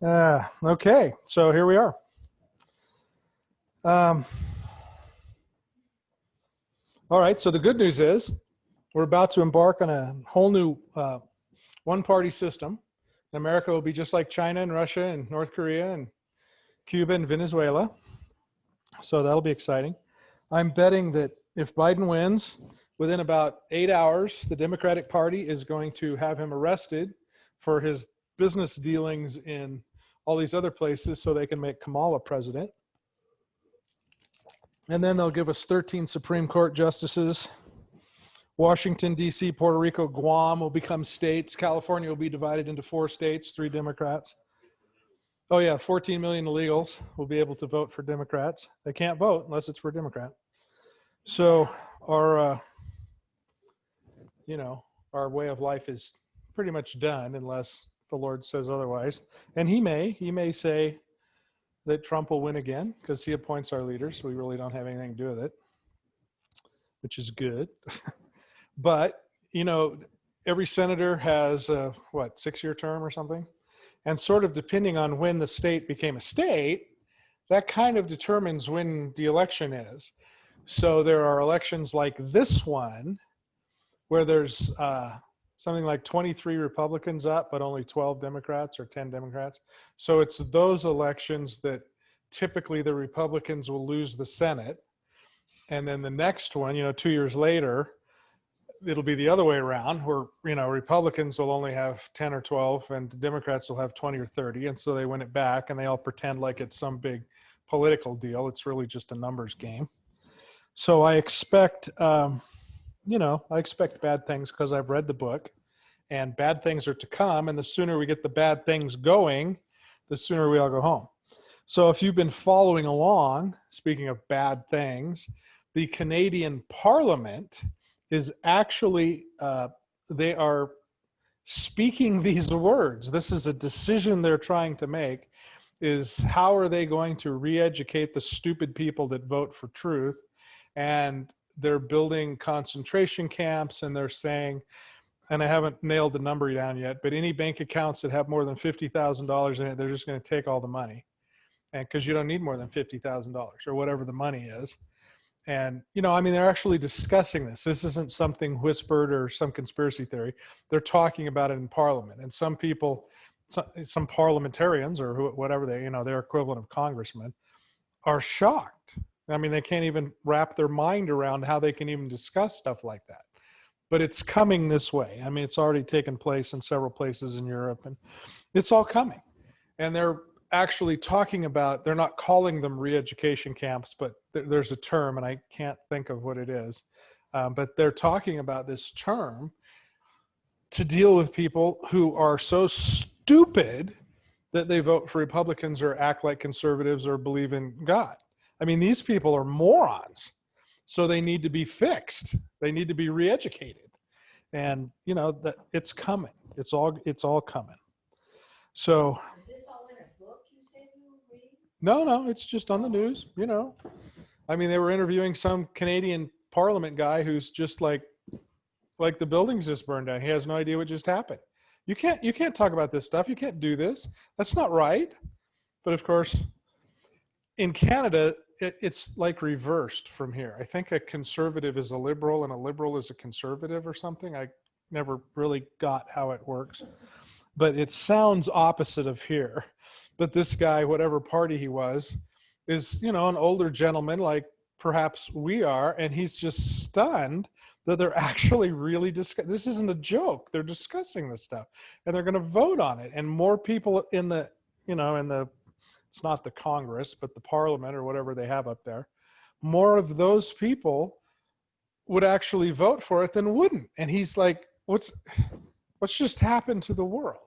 Okay, so here we are. Um, all right, so the good news is we're about to embark on a whole new one-party system. America will be just like China and Russia and North Korea and Cuba and Venezuela. So that'll be exciting. I'm betting that if Biden wins, within about 8 hours, the Democratic Party is going to have him arrested for his business dealings in all these other places so they can make Kamala president. And then they'll give us 13 Supreme Court justices. Washington, D.C., Puerto Rico, Guam will become states. California will be divided into 4 states, 3 Democrats. Oh, yeah, 14 million illegals will be able to vote for Democrats. They can't vote unless it's for a Democrat. So our, our way of life is pretty much done unless the Lord says otherwise. And he may say that Trump will win again because he appoints our leaders. So we really don't have anything to do with it, which is good. But, every senator has a 6-year term or something? And sort of depending on when the state became a state, that kind of determines when the election is. So there are elections like this one where there's something like 23 Republicans up, but only 12 Democrats or 10 Democrats. So it's those elections that typically the Republicans will lose the Senate. And then the next one, 2 years later, it'll be the other way around where, Republicans will only have 10 or 12 and the Democrats will have 20 or 30. And so they win it back and they all pretend like it's some big political deal. It's really just a numbers game. So I expect, I expect bad things because I've read the book and bad things are to come. And the sooner we get the bad things going, the sooner we all go home. So if you've been following along, speaking of bad things, the Canadian Parliament is actually, they are speaking these words. This is a decision they're trying to make, is how are they going to re-educate the stupid people that vote for truth? And they're building concentration camps and they're saying, and I haven't nailed the number down yet, but any bank accounts that have more than $50,000 in it, they're just going to take all the money. And because you don't need more than $50,000 or whatever the money is. And, they're actually discussing this. This isn't something whispered or some conspiracy theory. They're talking about it in Parliament. And some people, some parliamentarians or whatever their equivalent of congressmen are shocked. They can't even wrap their mind around how they can even discuss stuff like that. But it's coming this way. It's already taken place in several places in Europe and it's all coming. And they're actually talking about, they're not calling them re-education camps, but there's a term and I can't think of what it is. But they're talking about this term to deal with people who are so stupid that they vote for Republicans or act like conservatives or believe in God. These people are morons. So they need to be fixed. They need to be re-educated. And that it's coming. It's all coming. So is this all in a book you said you were reading? No, it's just on the news, they were interviewing some Canadian Parliament guy who's just like the buildings just burned down. He has no idea what just happened. You can't talk about this stuff. You can't do this. That's not right. But of course, in Canada, it's like reversed from here. I think a conservative is a liberal and a liberal is a conservative or something. I never really got how it works. But it sounds opposite of here. But this guy, whatever party he was, is, an older gentleman like perhaps we are, and he's just stunned that they're actually really discussing. This isn't a joke. They're discussing this stuff, and they're going to vote on it. And more people in the, it's not the Congress, but the Parliament or whatever they have up there, more of those people would actually vote for it than wouldn't. And he's like, what's just happened to the world?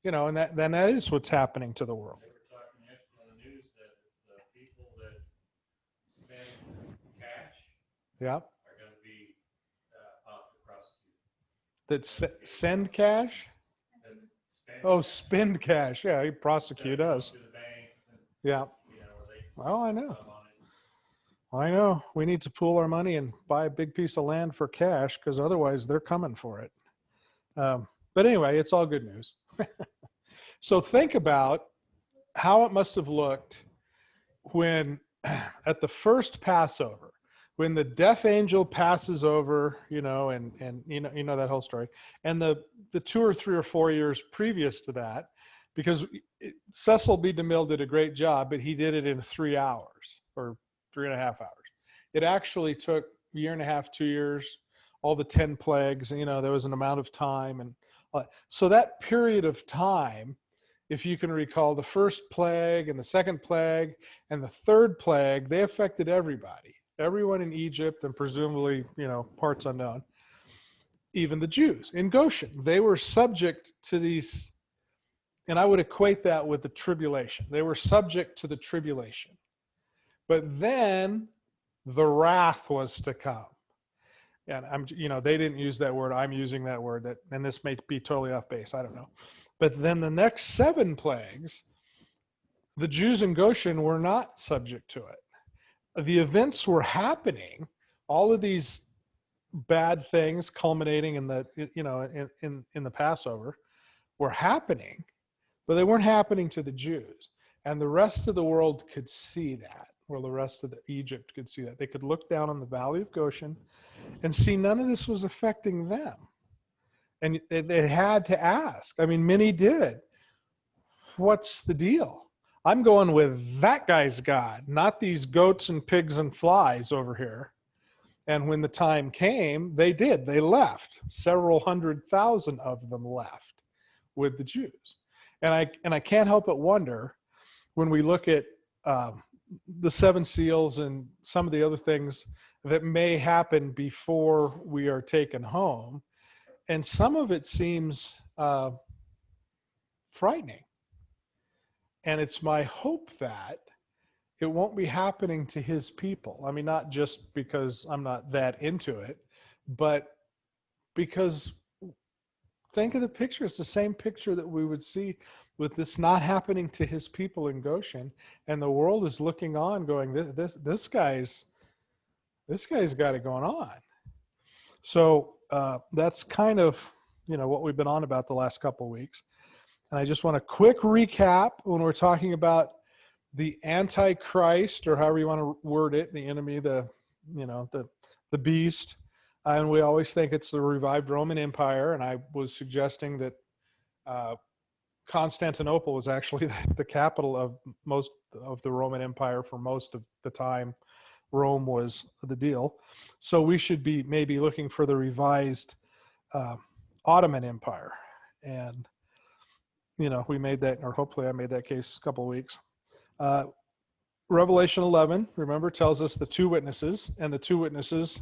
And that is what's happening to the world. They were talking yesterday on the news that the people that spend cash Yeah. are going to be possibly prosecuted. That send cash? Spend cash. Yeah, he prosecute us. To the banks and, Yeah. Well, I know. We need to pool our money and buy a big piece of land for cash because otherwise they're coming for it. But anyway, it's all good news. So think about how it must have looked when at the first Passover, when the death angel passes over, and you know that whole story, and the 2 or 3 or 4 years previous to that, because Cecil B. DeMille did a great job, but he did it in 3 hours or 3.5 hours. It actually took a year and a half, 2 years, all the 10 plagues, there was an amount of time, and so that period of time, if you can recall, the first plague and the second plague and the third plague, they affected everybody, everyone in Egypt, and presumably, parts unknown, even the Jews in Goshen. They were subject to these, and I would equate that with the tribulation. They were subject to the tribulation. But then the wrath was to come. And they didn't use that word. I'm using that word, and this may be totally off base. I don't know. But then the next 7 plagues, the Jews in Goshen were not subject to it. The events were happening. All of these bad things culminating in the, in the Passover were happening, but they weren't happening to the Jews. And the rest of the world could see that, or the rest of Egypt could see that. They could look down on the valley of Goshen and see none of this was affecting them. And they had to ask. I mean, many did. What's the deal? I'm going with that guy's God, not these goats and pigs and flies over here. And when the time came, they did. They left. Several 100,000 of them left with the Jews. And I can't help but wonder, when we look at the 7 seals and some of the other things that may happen before we are taken home, and some of it seems frightening. And it's my hope that it won't be happening to his people. I mean, not just because I'm not that into it, but because think of the picture. It's the same picture that we would see with this not happening to his people in Goshen. And the world is looking on going, this guy's got it going on. So that's kind of, what we've been on about the last couple of weeks. And I just want a quick recap when we're talking about the Antichrist, or however you want to word it, the enemy, the beast. And we always think it's the revived Roman Empire. And I was suggesting that Constantinople was actually the capital of most of the Roman Empire for most of the time. Rome was the deal. So we should be maybe looking for the revised Ottoman Empire. And, we made that, or hopefully I made that case a couple of weeks. Revelation 11, remember, tells us the 2 witnesses, and the 2 witnesses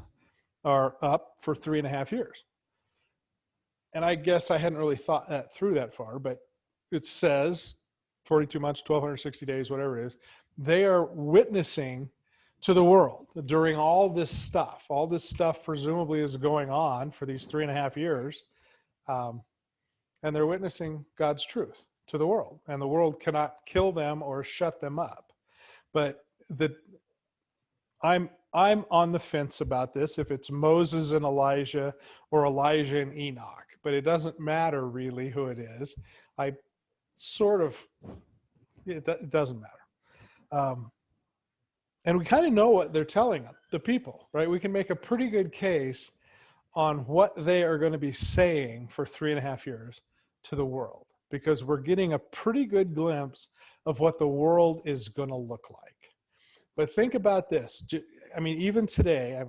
are up for 3.5 years. And I guess I hadn't really thought that through that far, but it says 42 months, 1,260 days, whatever it is, they are witnessing to the world during all this stuff. All this stuff presumably is going on for these 3.5 years. And they're witnessing God's truth to the world. And the world cannot kill them or shut them up. But I'm on the fence about this, if it's Moses and Elijah or Elijah and Enoch. But it doesn't matter really who it is. It doesn't matter. And we kind of know what they're telling the people, right? We can make a pretty good case on what they are going to be saying for 3.5 years to the world, because we're getting a pretty good glimpse of what the world is going to look like. But think about this. I mean, even today,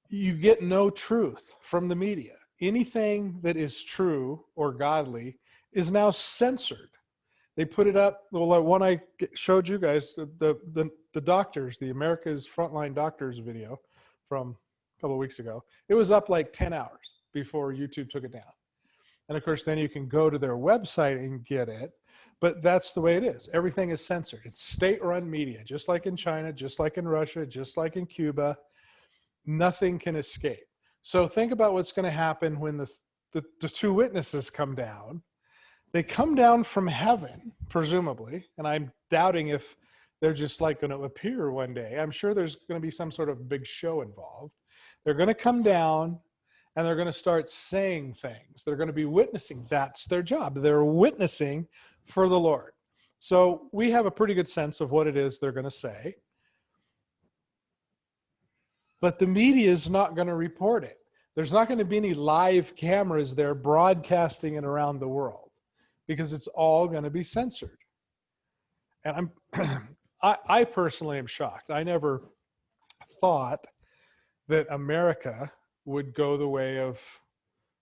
you get no truth from the media. Anything that is true or godly is now censored. They put it up. Well, one I showed you guys, the doctors, the America's Frontline Doctors video from a couple of weeks ago. It was up like 10 hours before YouTube took it down. And of course, then you can go to their website and get it. But that's the way it is. Everything is censored. It's state-run media, just like in China, just like in Russia, just like in Cuba. Nothing can escape. So think about what's going to happen when the 2 witnesses come down. They come down from heaven, presumably, and I'm doubting if they're just like going to appear one day. I'm sure there's going to be some sort of big show involved. They're going to come down and they're going to start saying things. They're going to be witnessing. That's their job. They're witnessing for the Lord. So we have a pretty good sense of what it is they're going to say. But the media is not going to report it. There's not going to be any live cameras there broadcasting it around the world because it's all going to be censored. And I personally am shocked. I never thought that America would go the way of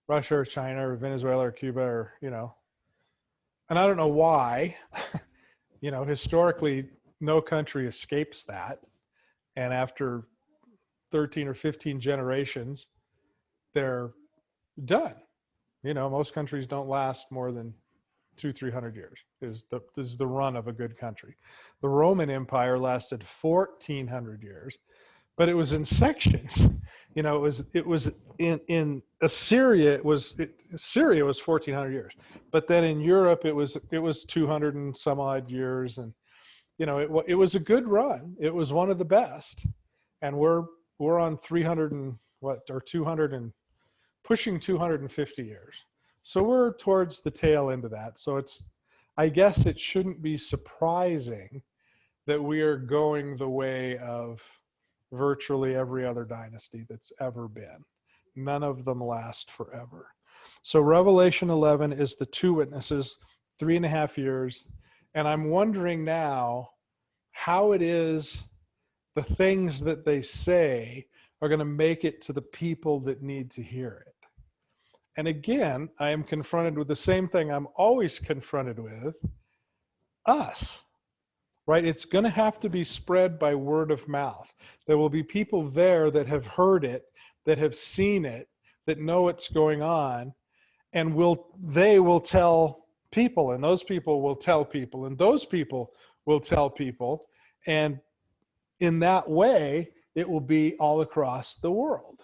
Russia or China or Venezuela or Cuba or, and I don't know why. Historically, no country escapes that. And after 13 or 15 generations, they're done. Most countries don't last more than 200-300 years. This is the run of a good country. The Roman Empire lasted 1400 years, but it was in sections. It was in Assyria. Syria was 1400 years, but then in Europe it was 200 and some odd years, and it was a good run. It was one of the best, and we're on 300 and what, or 200 and pushing 250 years. So we're towards the tail end of that. So I guess it shouldn't be surprising that we are going the way of virtually every other dynasty that's ever been. None of them last forever. So Revelation 11 is the two witnesses, 3.5 years. And I'm wondering now how it is the things that they say are going to make it to the people that need to hear it. And again, I am confronted with the same thing I'm always confronted with, us, right? It's going to have to be spread by word of mouth. There will be people there that have heard it, that have seen it, that know what's going on, and they will tell people, and those people will tell people, and those people will tell people. And in that way, it will be all across the world.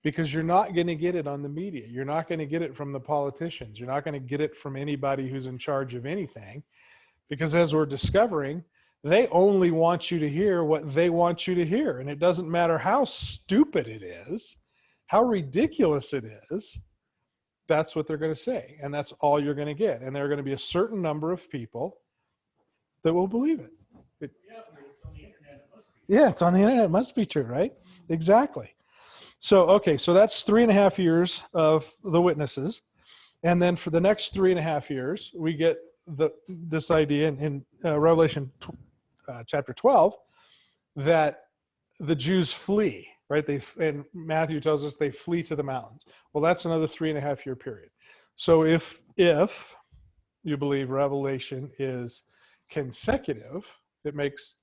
Because you're not going to get it on the media. You're not going to get it from the politicians. You're not going to get it from anybody who's in charge of anything. Because as we're discovering, they only want you to hear what they want you to hear. And it doesn't matter how stupid it is, how ridiculous it is, that's what they're going to say. And that's all you're going to get. And there are going to be a certain number of people that will believe it. Yeah, it's on the internet. It must be. Yeah, it's on the internet. It must be true, right? Exactly. So, okay, so that's 3.5 years of the witnesses. And then for the next 3.5 years, we get this idea in Revelation chapter 12 that the Jews flee, right? And Matthew tells us they flee to the mountains. Well, that's another 3.5 year period. So if you believe Revelation is consecutive, it makes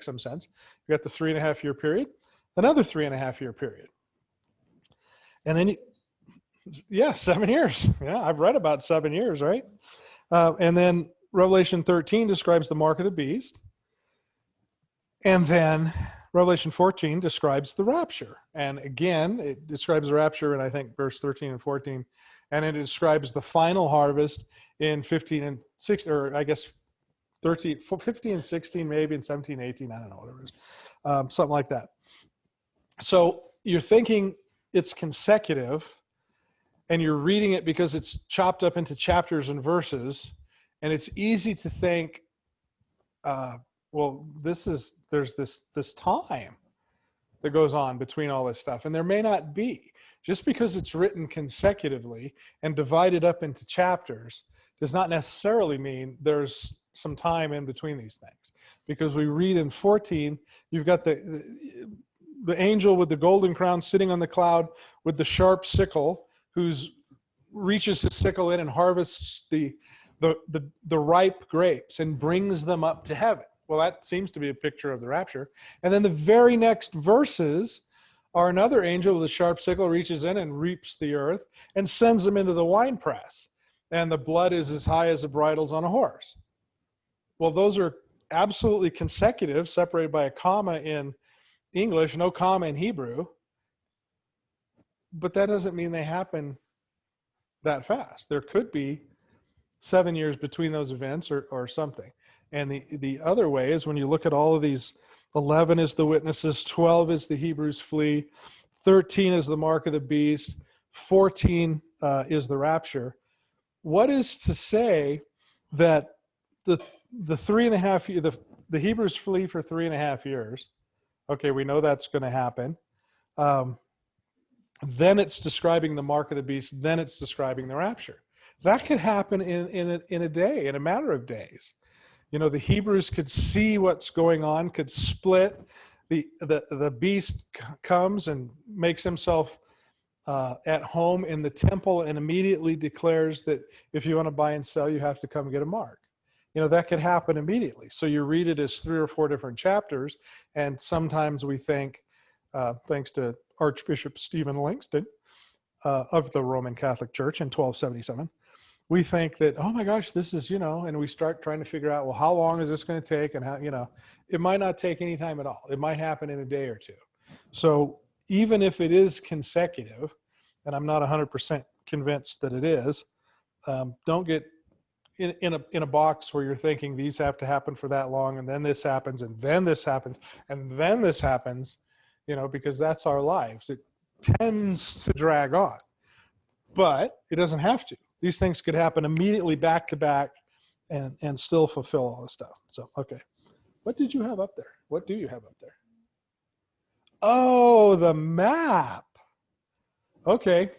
some sense. You got the 3.5 year period, another 3.5 year period. And then, 7 years. Yeah, I've read about 7 years, right? And then Revelation 13 describes the mark of the beast. And then Revelation 14 describes the rapture. And again, it describes the rapture in, I think, verse 13 and 14. And it describes the final harvest in 15 and 16, or I guess 15 and 16, maybe, and 17, 18, I don't know, whatever it is. Something like that. So you're thinking it's consecutive, and you're reading it because it's chopped up into chapters and verses, and it's easy to think, there's this time that goes on between all this stuff, and there may not be. Just because it's written consecutively and divided up into chapters does not necessarily mean there's some time in between these things. Because we read in 14, you've got the angel with the golden crown sitting on the cloud with the sharp sickle, who's reaches his sickle in and harvests the ripe grapes and brings them up to heaven. Well, that seems to be a picture of the rapture. And then the very next verses are another angel with a sharp sickle reaches in and reaps the earth and sends them into the winepress. And the blood is as high as the bridles on a horse. Well, those are absolutely consecutive, separated by a comma in English, no comma in Hebrew. But that doesn't mean they happen that fast. There could be 7 years between those events or something. And the other way is when you look at all of these, 11 is the witnesses, 12 is the Hebrews flee, 13 is the mark of the beast, 14 is the rapture. What is to say that the 3.5 year, the Hebrews flee for 3.5 years. Okay, we know that's going to happen. Then it's describing the mark of the beast. Then it's describing the rapture. That could happen in a day, in a matter of days. You know, the Hebrews could see what's going on, could split. The beast comes and makes himself at home in the temple and immediately declares that if you want to buy and sell, you have to come get a mark. You know, that could happen immediately. So you read it as 3 or 4 different chapters, and sometimes we think, thanks to Archbishop Stephen Langston of the Roman Catholic Church in 1277, we think that, oh my gosh, this is, you know, and we start trying to figure out, well, how long is this going to take? And how, you know, it might not take any time at all. It might happen in a day or two. So even if it is consecutive, and I'm not 100% convinced that it is, don't get in a box where you're thinking these have to happen for that long, and then this happens, and then this happens, and then this happens, you know, because that's our lives. It tends to drag on, but it doesn't have to. These things could happen immediately back to back and still fulfill all the stuff. So, okay. What did you have up there? What do you have up there? Oh, the map. Okay.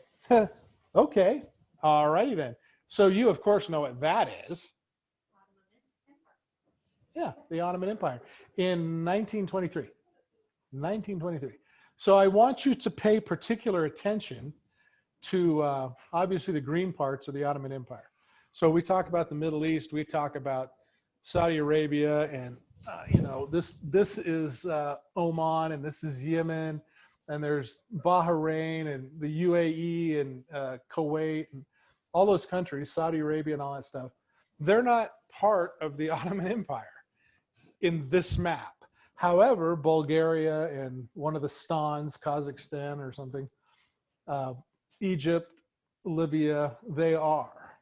Okay. All righty then. So you, of course, know what that is. Yeah, the Ottoman Empire in 1923. 1923. So I want you to pay particular attention to obviously the green parts of the Ottoman Empire. So we talk about the Middle East, we talk about Saudi Arabia, and you know, this is Oman, and this is Yemen, and there's Bahrain and the UAE and Kuwait and all those countries, Saudi Arabia and all that stuff. They're not part of the Ottoman Empire in this map. However, Bulgaria and one of the Stans, Kazakhstan or something, Egypt, Libya, they are.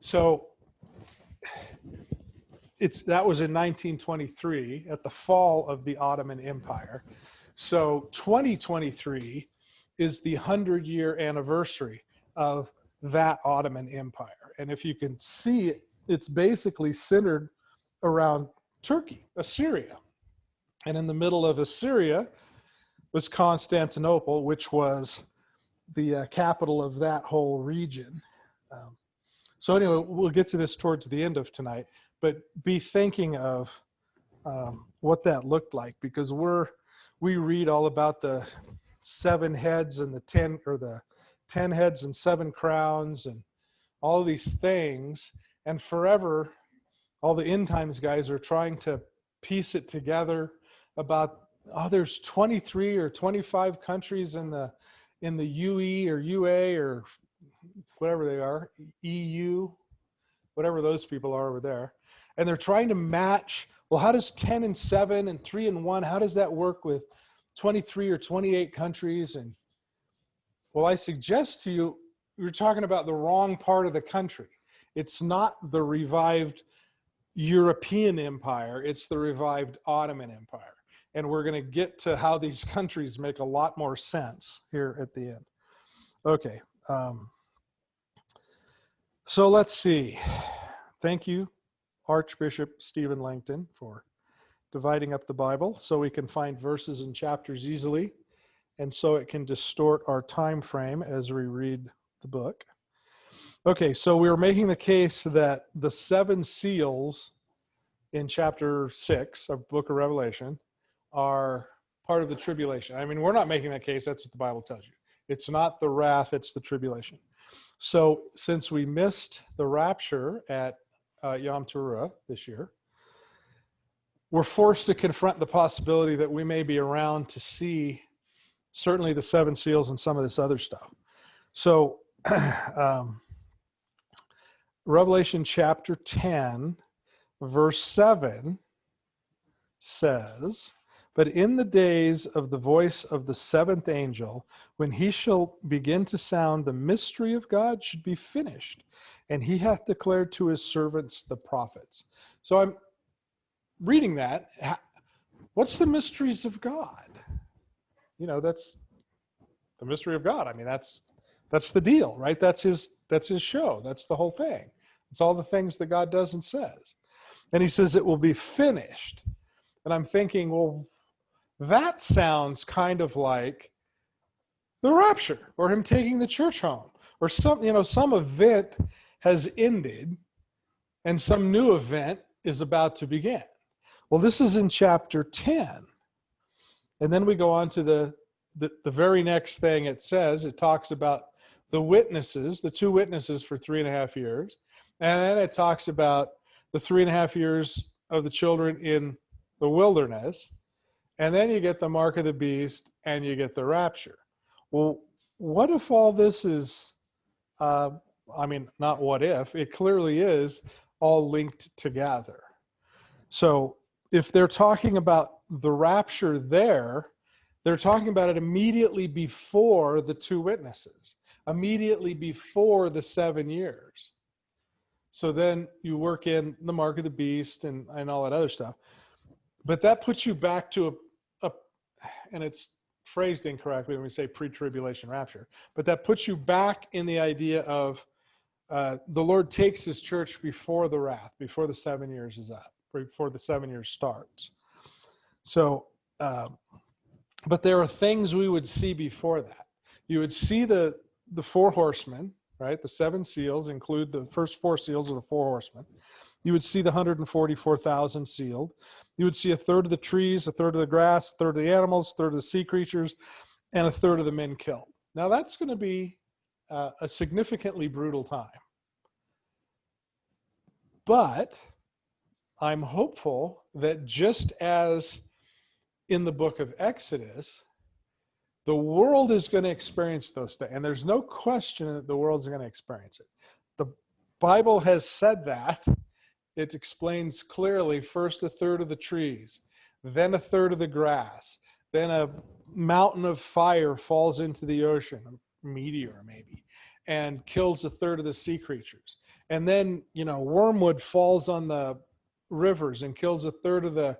So that was in 1923 at the fall of the Ottoman Empire. So 2023 is the 100-year anniversary of that Ottoman Empire. And if you can see it, it's basically centered around Turkey, Assyria. And in the middle of Assyria was Constantinople, which was the capital of that whole region. So anyway, we'll get to this towards the end of tonight, but be thinking of what that looked like, because we read all about the 7 heads and the 10 heads and 7 crowns and all these things, and forever all the end times guys are trying to piece it together about, oh, there's 23 or 25 countries in the UE or UA or whatever they are, EU, whatever those people are over there. And they're trying to match, well, how does 10 and 7 and 3 and 1, how does that work with 23 or 28 countries? And well, I suggest to you, you're talking about the wrong part of the country. It's not the revived European empire, it's the revived Ottoman Empire. And we're going to get to how these countries make a lot more sense here at the end. Okay. So let's see. Thank you, Archbishop Stephen Langton, for dividing up the Bible so we can find verses and chapters easily, and so it can distort our time frame as we read the book. Okay, so we were making the case that the 7 seals in chapter 6 of Book of Revelation are part of the tribulation. I mean, we're not making that case. That's what the Bible tells you. It's not the wrath, it's the tribulation. So since we missed the rapture at Yom Teruah this year, we're forced to confront the possibility that we may be around to see certainly the 7 seals and some of this other stuff. So Revelation chapter 10, verse 7 says, "But in the days of the voice of the 7th angel, when he shall begin to sound, the mystery of God should be finished, and he hath declared to his servants the prophets." So I'm reading that. What's the mysteries of God? You know, that's the mystery of God. I mean, that's the deal, right? That's his show. That's the whole thing. It's all the things that God does and says. And he says it will be finished. And I'm thinking, well, that sounds kind of like the rapture, or him taking the church home, or some event has ended and some new event is about to begin. Well, this is in chapter 10. And then we go on to the very next thing it says. It talks about the witnesses, the two witnesses for 3.5 years. And then it talks about the 3.5 years of the children in the wilderness. And then you get the mark of the beast and you get the rapture. Well, what if all this is, not what if, it clearly is all linked together. So if they're talking about the rapture there, they're talking about it immediately before the two witnesses, immediately before the 7 years. So then you work in the mark of the beast and all that other stuff. But that puts you back to and it's phrased incorrectly when we say pre-tribulation rapture, but that puts you back in the idea of the Lord takes his church before the wrath, before the 7 years is up, before the 7 years starts. So, but there are things we would see before that. You would see the 4 horsemen, right? The 7 seals include the first 4 seals of the 4 horsemen. You would see the 144,000 sealed. You would see a third of the trees, a third of the grass, a third of the animals, a third of the sea creatures, and a third of the men killed. Now that's going to be a significantly brutal time. But I'm hopeful that just as in the book of Exodus, the world is going to experience those things. And there's no question that the world's going to experience it. The Bible has said that. It explains clearly, first a third of the trees, then a third of the grass, then a mountain of fire falls into the ocean, a meteor maybe, and kills a third of the sea creatures. And then, wormwood falls on the rivers and kills a third of the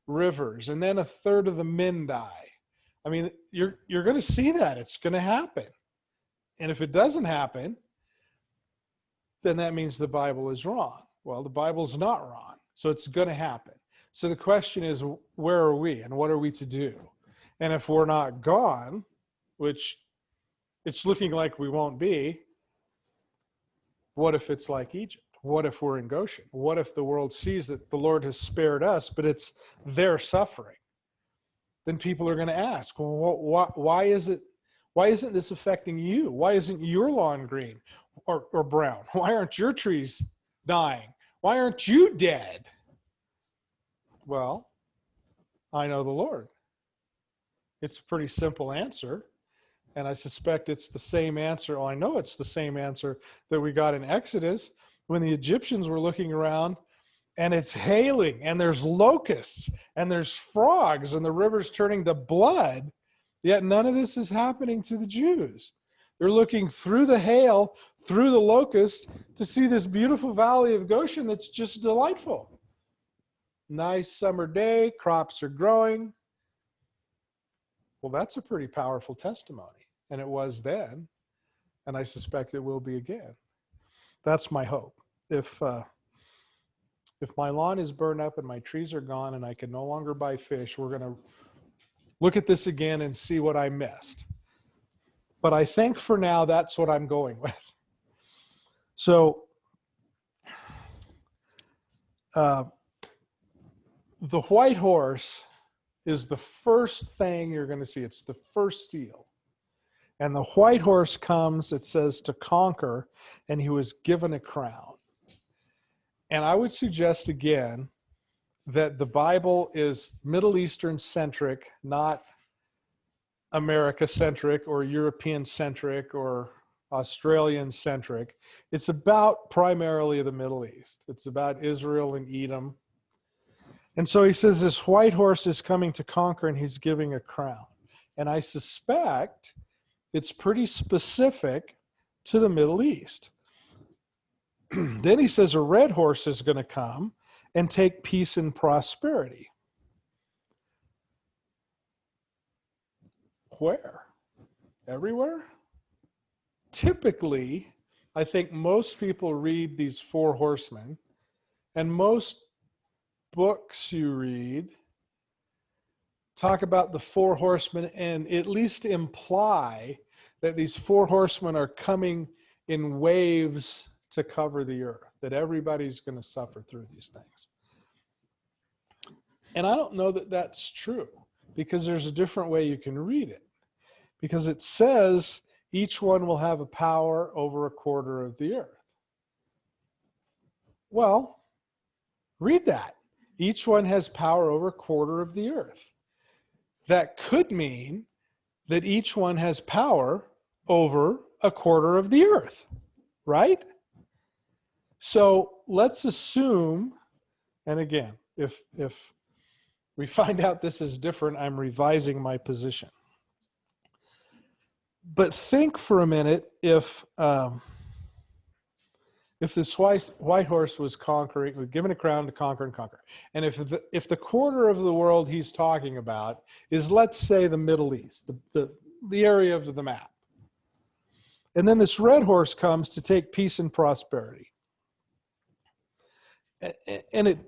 rivers. And then a third of the men die. I mean, you're going to see that. It's going to happen. And if it doesn't happen, then that means the Bible is wrong. Well, the Bible's not wrong. So it's going to happen. So the question is, where are we and what are we to do? And if we're not gone, which it's looking like we won't be, what if it's like Egypt? What if we're in Goshen? What if the world sees that the Lord has spared us, but it's their suffering? Then people are going to ask, well, why isn't this affecting you? Why isn't your lawn green or brown? Why aren't your trees dying? Why aren't you dead? Well, I know the Lord. It's a pretty simple answer. And I suspect it's the same answer. I know it's the same answer that we got in Exodus when the Egyptians were looking around and it's hailing and there's locusts and there's frogs and the river's turning to blood. Yet none of this is happening to the Jews. They're looking through the hail, through the locusts, to see this beautiful valley of Goshen that's just delightful. Nice summer day, crops are growing. Well, that's a pretty powerful testimony. And it was then, and I suspect it will be again. That's my hope. If my lawn is burned up and my trees are gone and I can no longer buy fish, we're going to look at this again and see what I missed. But I think for now, that's what I'm going with. So the white horse is the first thing you're going to see. It's the first seal. And the white horse comes, it says, to conquer, and he was given a crown. And I would suggest again that the Bible is Middle Eastern centric, not America centric or European centric or Australian centric. It's about primarily the Middle East. It's about Israel and Edom. And so he says this white horse is coming to conquer and he's giving a crown. And I suspect it's pretty specific to the Middle East. Then he says a red horse is going to come and take peace and prosperity. Where? Everywhere? Typically, I think most people read these four horsemen, and most books you read talk about the four horsemen and at least imply that these four horsemen are coming in waves to cover the earth, that everybody's going to suffer through these things. And I don't know that that's true, because there's a different way you can read it. Because it says each one will have a power over a quarter of the earth. Well, read that. Each one has power over a quarter of the earth. That could mean that each one has power over a quarter of the earth, right? So let's assume, and again, if we find out this is different, I'm revising my position. But think for a minute, if this white horse was given a crown to conquer and conquer, and if the quarter of the world he's talking about is, let's say, the Middle East, the area of the map, and then this red horse comes to take peace and prosperity, and it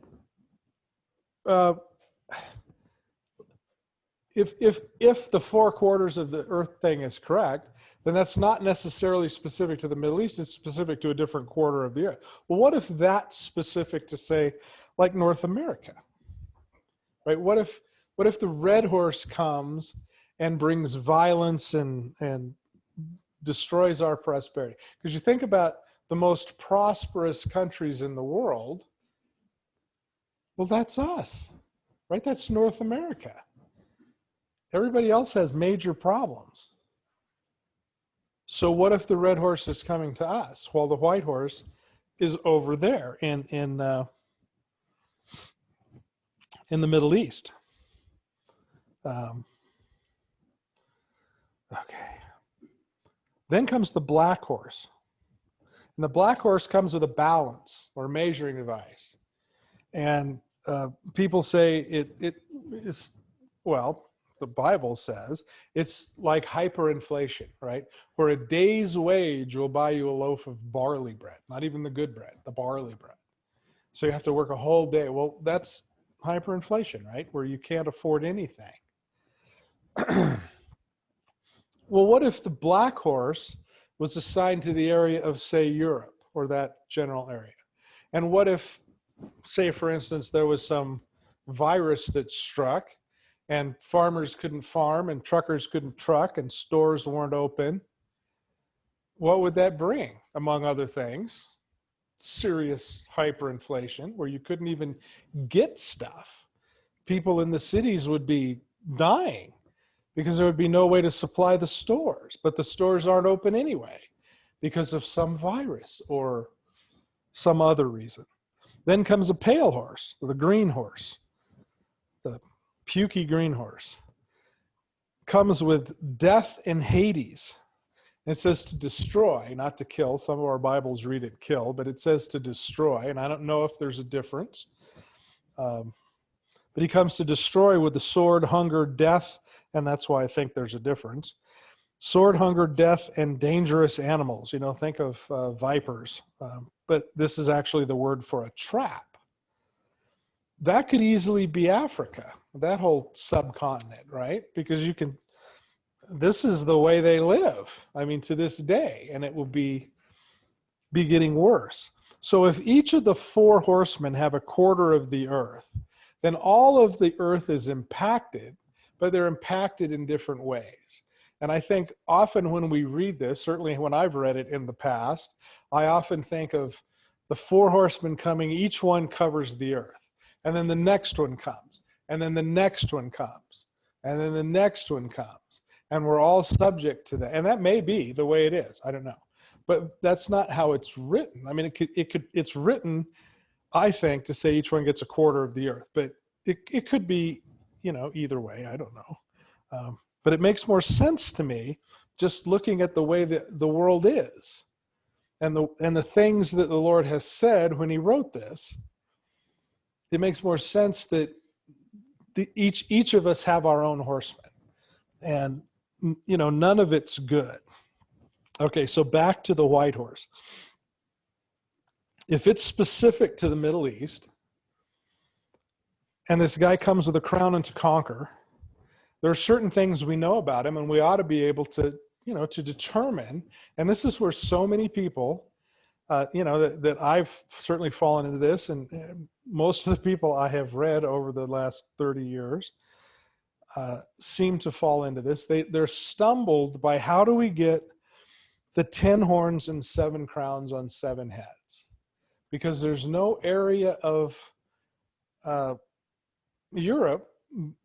if the four quarters of the earth thing is correct, then that's not necessarily specific to the Middle East. It's specific to a different quarter of the earth. Well, what if that's specific to, say, like North America, right? What if the red horse comes and brings violence and destroys our prosperity? Because you think about the most prosperous countries in the world, well, that's us, right? That's North America. Everybody else has major problems. So what if the red horse is coming to us while the white horse is over there in the Middle East? Okay. Then comes the black horse. And the black horse comes with a balance or measuring device. And people say it is, well, the Bible says it's like hyperinflation, right? Where a day's wage will buy you a loaf of barley bread, not even the good bread, the barley bread. So you have to work a whole day. Well, that's hyperinflation, right? Where you can't afford anything. Well, what if the black horse was assigned to the area of, say, Europe or that general area? And what if, say, for instance, there was some virus that struck and farmers couldn't farm and truckers couldn't truck and stores weren't open? What would that bring, among other things? Serious hyperinflation, where you couldn't even get stuff. People in the cities would be dying because there would be no way to supply the stores, but the stores aren't open anyway because of some virus or some other reason. Then comes a pale horse, or the green horse, the pukey green horse. Comes with death and Hades. It says to destroy, not to kill. Some of our Bibles read it kill, but it says to destroy, and I don't know if there's a difference. But he comes to destroy with the sword, hunger, death, and that's why I think there's a difference. Sword, hunger, death, and dangerous animals. You know, think of vipers. But this is actually the word for a trap. That could easily be Africa, that whole subcontinent, right? Because this is the way they live. I mean, to this day, and it will be getting worse. So if each of the four horsemen have a quarter of the earth, then all of the earth is impacted, but they're impacted in different ways. And I think often when we read this, certainly when I've read it in the past, I often think of the four horsemen coming, each one covers the earth. And then the next one comes, and then the next one comes, and then the next one comes. And we're all subject to that. And that may be the way it is. I don't know. But that's not how it's written. I mean, it's written, I think, to say each one gets a quarter of the earth. But it could be, either way. I don't know. But it makes more sense to me just looking at the way that the world is and the things that the Lord has said when he wrote this. It makes more sense that each of us have our own horsemen, and none of it's good. Okay, so back to the white horse. If it's specific to the Middle East, and this guy comes with a crown and to conquer, there are certain things we know about him, and we ought to be able to, to determine. And this is where so many people, that I've certainly fallen into this, and most of the people I have read over the last 30 years seem to fall into this. They're stumbled by how do we get the 10 horns and 7 crowns on 7 heads? Because there's no area of Europe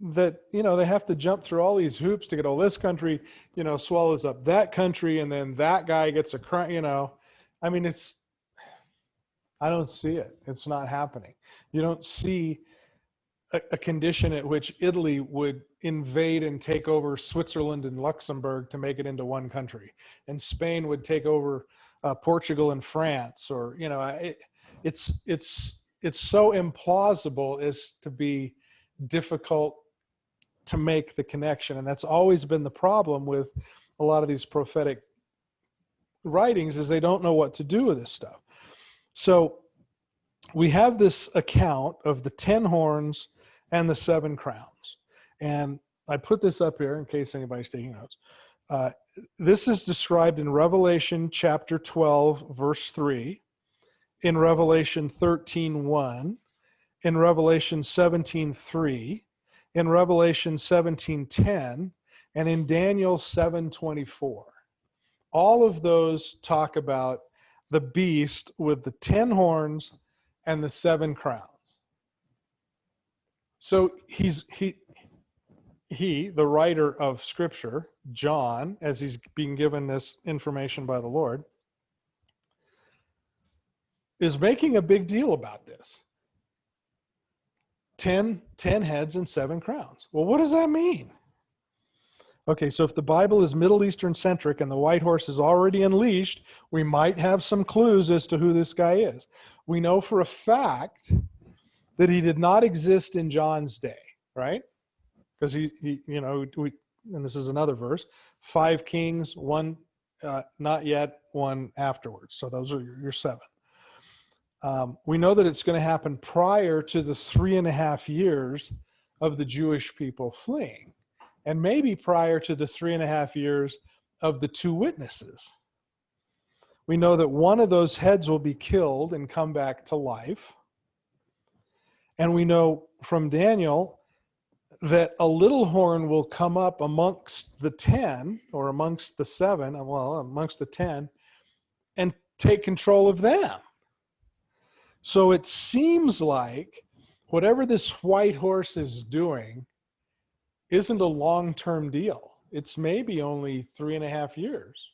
that, they have to jump through all these hoops to get, this country, swallows up that country, and then that guy gets a crown, I mean, I don't see it. It's not happening. You don't see a condition at which Italy would invade and take over Switzerland and Luxembourg to make it into one country, and Spain would take over Portugal and France, or it's so implausible as to be difficult to make the connection. And that's always been the problem with a lot of these prophetic writings, is they don't know what to do with this stuff. So we have this account of the 10 horns and the 7 crowns. And I put this up here in case anybody's taking notes. This is described in Revelation chapter 12, verse 3, in Revelation 13:1, in Revelation 17:3, in Revelation 17:10, and in Daniel 7:24. All of those talk about the beast with the 10 horns and the 7 crowns. So he, the writer of Scripture, John, as he's being given this information by the Lord, is making a big deal about this. 10 heads and 7 crowns. Well, what does that mean? Okay, so if the Bible is Middle Eastern centric and the white horse is already unleashed, we might have some clues as to who this guy is. We know for a fact that he did not exist in John's day, right? Because and this is another verse, 5 kings, 1 not yet, 1 afterwards. So those are your 7. We know that it's going to happen prior to the 3.5 years of the Jewish people fleeing, and maybe prior to the 3.5 years of the 2 witnesses. We know that one of those heads will be killed and come back to life. And we know from Daniel that a little horn will come up amongst the 10, or amongst the 7, amongst the 10, and take control of them. So it seems like whatever this white horse is doing isn't a long-term deal. It's maybe only 3.5 years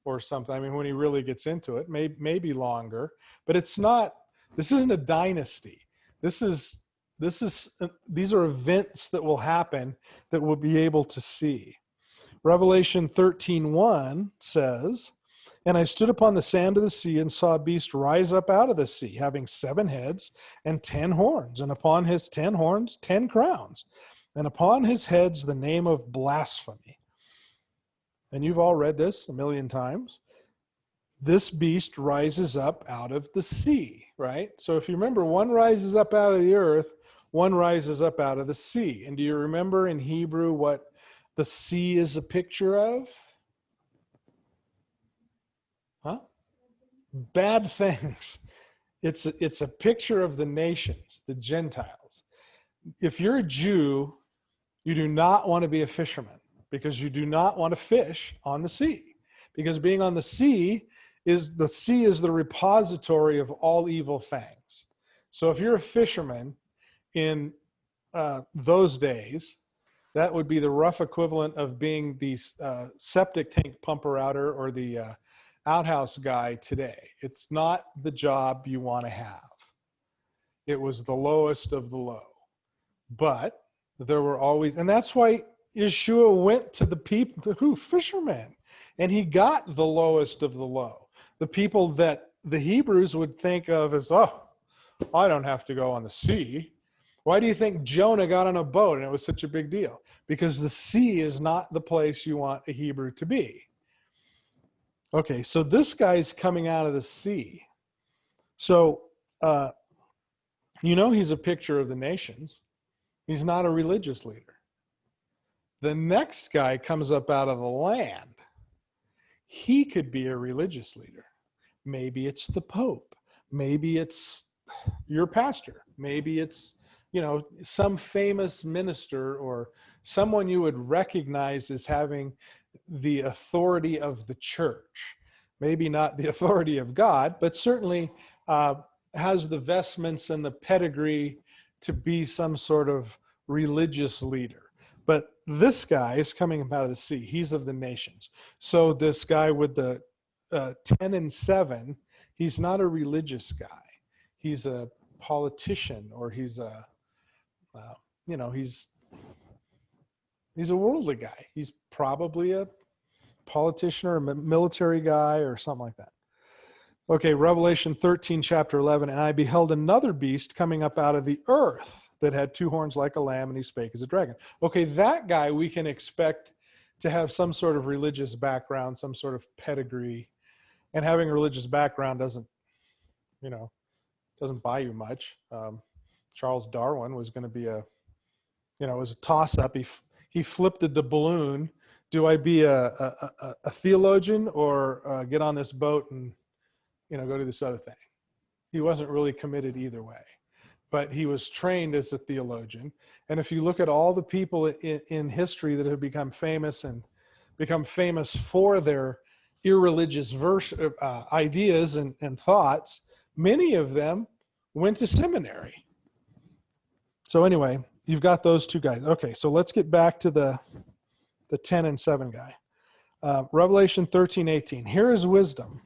or something. I mean, when he really gets into it, maybe longer, but it's not, this isn't a dynasty. These are events that will happen that we'll be able to see. Revelation 13:1 says, "And I stood upon the sand of the sea and saw a beast rise up out of the sea, having 7 heads and 10 horns, and upon his 10 horns 10 crowns, and upon his heads the name of blasphemy." And you've all read this a million times. This beast rises up out of the sea, right? So if you remember, one rises up out of the earth, one rises up out of the sea. And do you remember in Hebrew what the sea is a picture of? Huh? Bad things. It's a picture of the nations, the Gentiles. If you're a Jew, you do not want to be a fisherman, because you do not want to fish on the sea. Because being on the sea is the repository of all evil things. So if you're a fisherman in those days, that would be the rough equivalent of being the septic tank pumper outer or the outhouse guy today. It's not the job you want to have. It was the lowest of the low. But there were always, and that's why Yeshua went to the people, fishermen, and he got the lowest of the low. The people that the Hebrews would think of as, I don't have to go on the sea. Why do you think Jonah got on a boat and it was such a big deal? Because the sea is not the place you want a Hebrew to be. Okay, so this guy's coming out of the sea. So, he's a picture of the nations. He's not a religious leader. The next guy comes up out of the land. He could be a religious leader. Maybe it's the Pope. Maybe it's your pastor. Maybe it's, some famous minister or someone you would recognize as having the authority of the church. Maybe not the authority of God, but certainly has the vestments and the pedigree to be some sort of religious leader. But this guy is coming up out of the sea. He's of the nations. So this guy with the 10 and 7, he's not a religious guy. He's a politician, or he's a, he's a worldly guy. He's probably a politician or a military guy or something like that. Okay, Revelation 13, chapter 11, and I beheld another beast coming up out of the earth that had 2 horns like a lamb, and he spake as a dragon. Okay, that guy we can expect to have some sort of religious background, some sort of pedigree. And having a religious background doesn't buy you much. Charles Darwin was going to be it was a toss-up. He flipped the balloon. Do I be a theologian or get on this boat and go to this other thing? He wasn't really committed either way, but he was trained as a theologian. And if you look at all the people in history that have become famous for their irreligious ideas and thoughts, many of them went to seminary. So anyway, you've got those two guys. Okay, so let's get back to the 10 and 7 guy. Revelation 13, 18. Here is wisdom.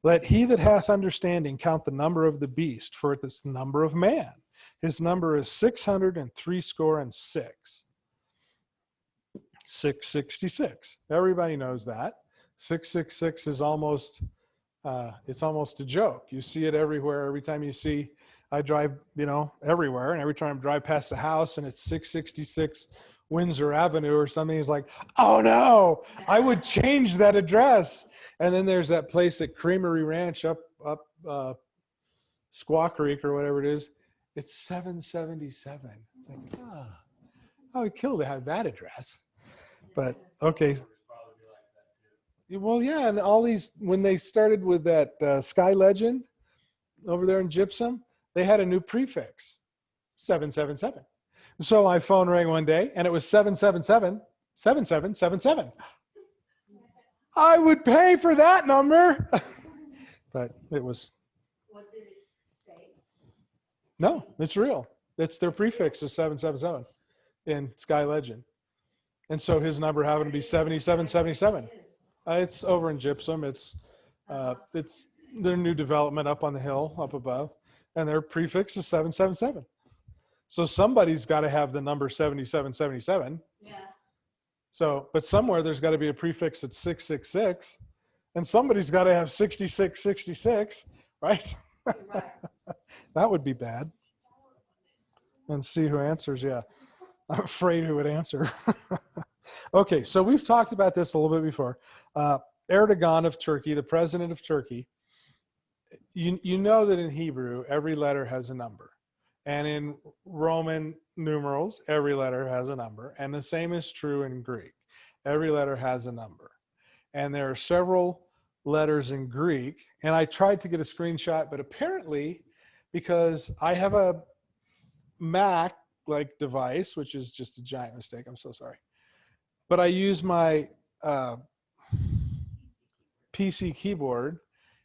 Let he that hath understanding count the number of the beast, for it is the number of man. His number is 666. 666. Everybody knows that. 666 is almost, it's almost a joke. You see it everywhere. Every time you see, I drive, everywhere, and every time I drive past the house and it's 666 Windsor Avenue or something, it's like, oh no, I would change that address. And then there's that place at Creamery Ranch up Squaw Creek or whatever it is. It's 777. It's like, I would kill to have that address. But okay. Well, yeah, and all these, when they started with that Sky Legend over there in Gypsum, they had a new prefix, 777. So my phone rang one day, and it was 777 7777. I would pay for that number. But it was. What did it say? No, it's real. It's their prefix is 777 in Sky Legend. And so his number happened to be 7777. It's over in Gypsum. It's their new development up on the hill, up above. And their prefix is 777. So somebody's got to have the number 7777. Yeah. So, but somewhere there's got to be a prefix at 666, and somebody's got to have 6666, right? Right. That would be bad. And see who answers. Yeah, I'm afraid who would answer. Okay, so we've talked about this a little bit before. Erdogan of Turkey, the president of Turkey. You know that in Hebrew every letter has a number, and in Roman numerals every letter has a number, and the same is true in Greek. Every letter has a number, and there are several letters in Greek. And I tried to get a screenshot, but apparently, because I have a Mac-like device, which is just a giant mistake, I'm so sorry, but I use my PC keyboard.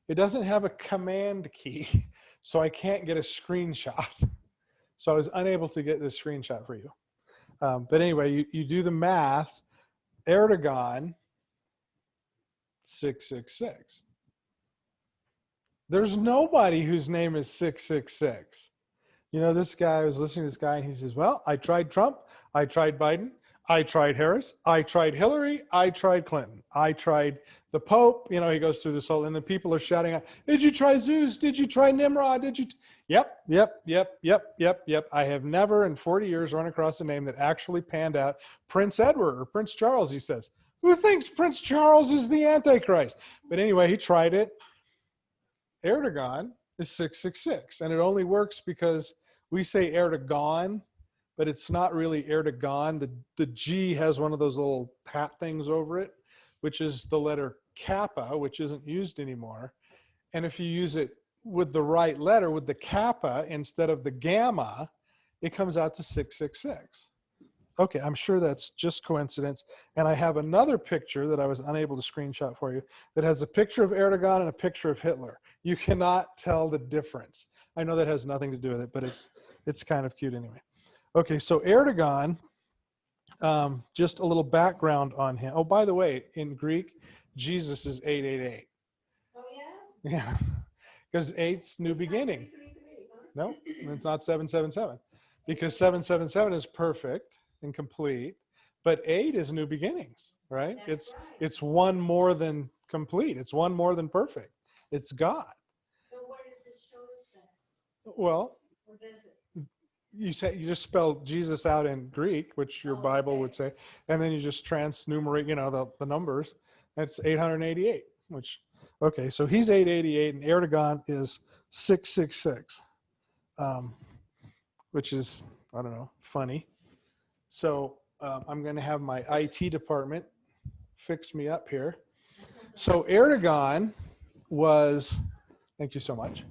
It doesn't have a command key, so I can't get a screenshot. So I was unable to get this screenshot for you. But anyway, you do the math. Erdogan, 666. There's nobody whose name is 666. This guy, I was listening to this guy, and he says, well, I tried Trump, I tried Biden, I tried Harris, I tried Hillary, I tried Clinton, I tried the Pope. He goes through this whole, and the people are shouting out, did you try Zeus? Did you try Nimrod? Did you? Yep. I have never in 40 years run across a name that actually panned out. Prince Edward or Prince Charles, he says. Who thinks Prince Charles is the Antichrist? But anyway, he tried it. Erdogan is 666, and it only works because we say Erdogan, but it's not really Erdogan. The G has one of those little hat things over it, which is the letter kappa, which isn't used anymore. And if you use it with the right letter, with the kappa instead of the gamma, it comes out to 666. Okay, I'm sure that's just coincidence. And I have another picture that I was unable to screenshot for you that has a picture of Erdogan and a picture of Hitler. You cannot tell the difference. I know that has nothing to do with it, but it's kind of cute anyway. Okay, so Erdogan, just a little background on him. Oh, by the way, in Greek, Jesus is 888. Oh, yeah? Yeah, because eight's new beginning. 333, huh? No, it's not 777, because 777 is perfect and complete, but 8 is new beginnings, right? That's right. It's one more than complete. It's one more than perfect. It's God. So where does it show us that? Well, Or does it? you just spell Jesus out in Greek, which your Oh, Bible okay. would say, and then you just transnumerate, the numbers. That's 888, which, okay, so he's 888 and Erdogan is 666, which is, I don't know, funny. So I'm going to have my IT department fix me up here. So Erdogan was, thank you so much.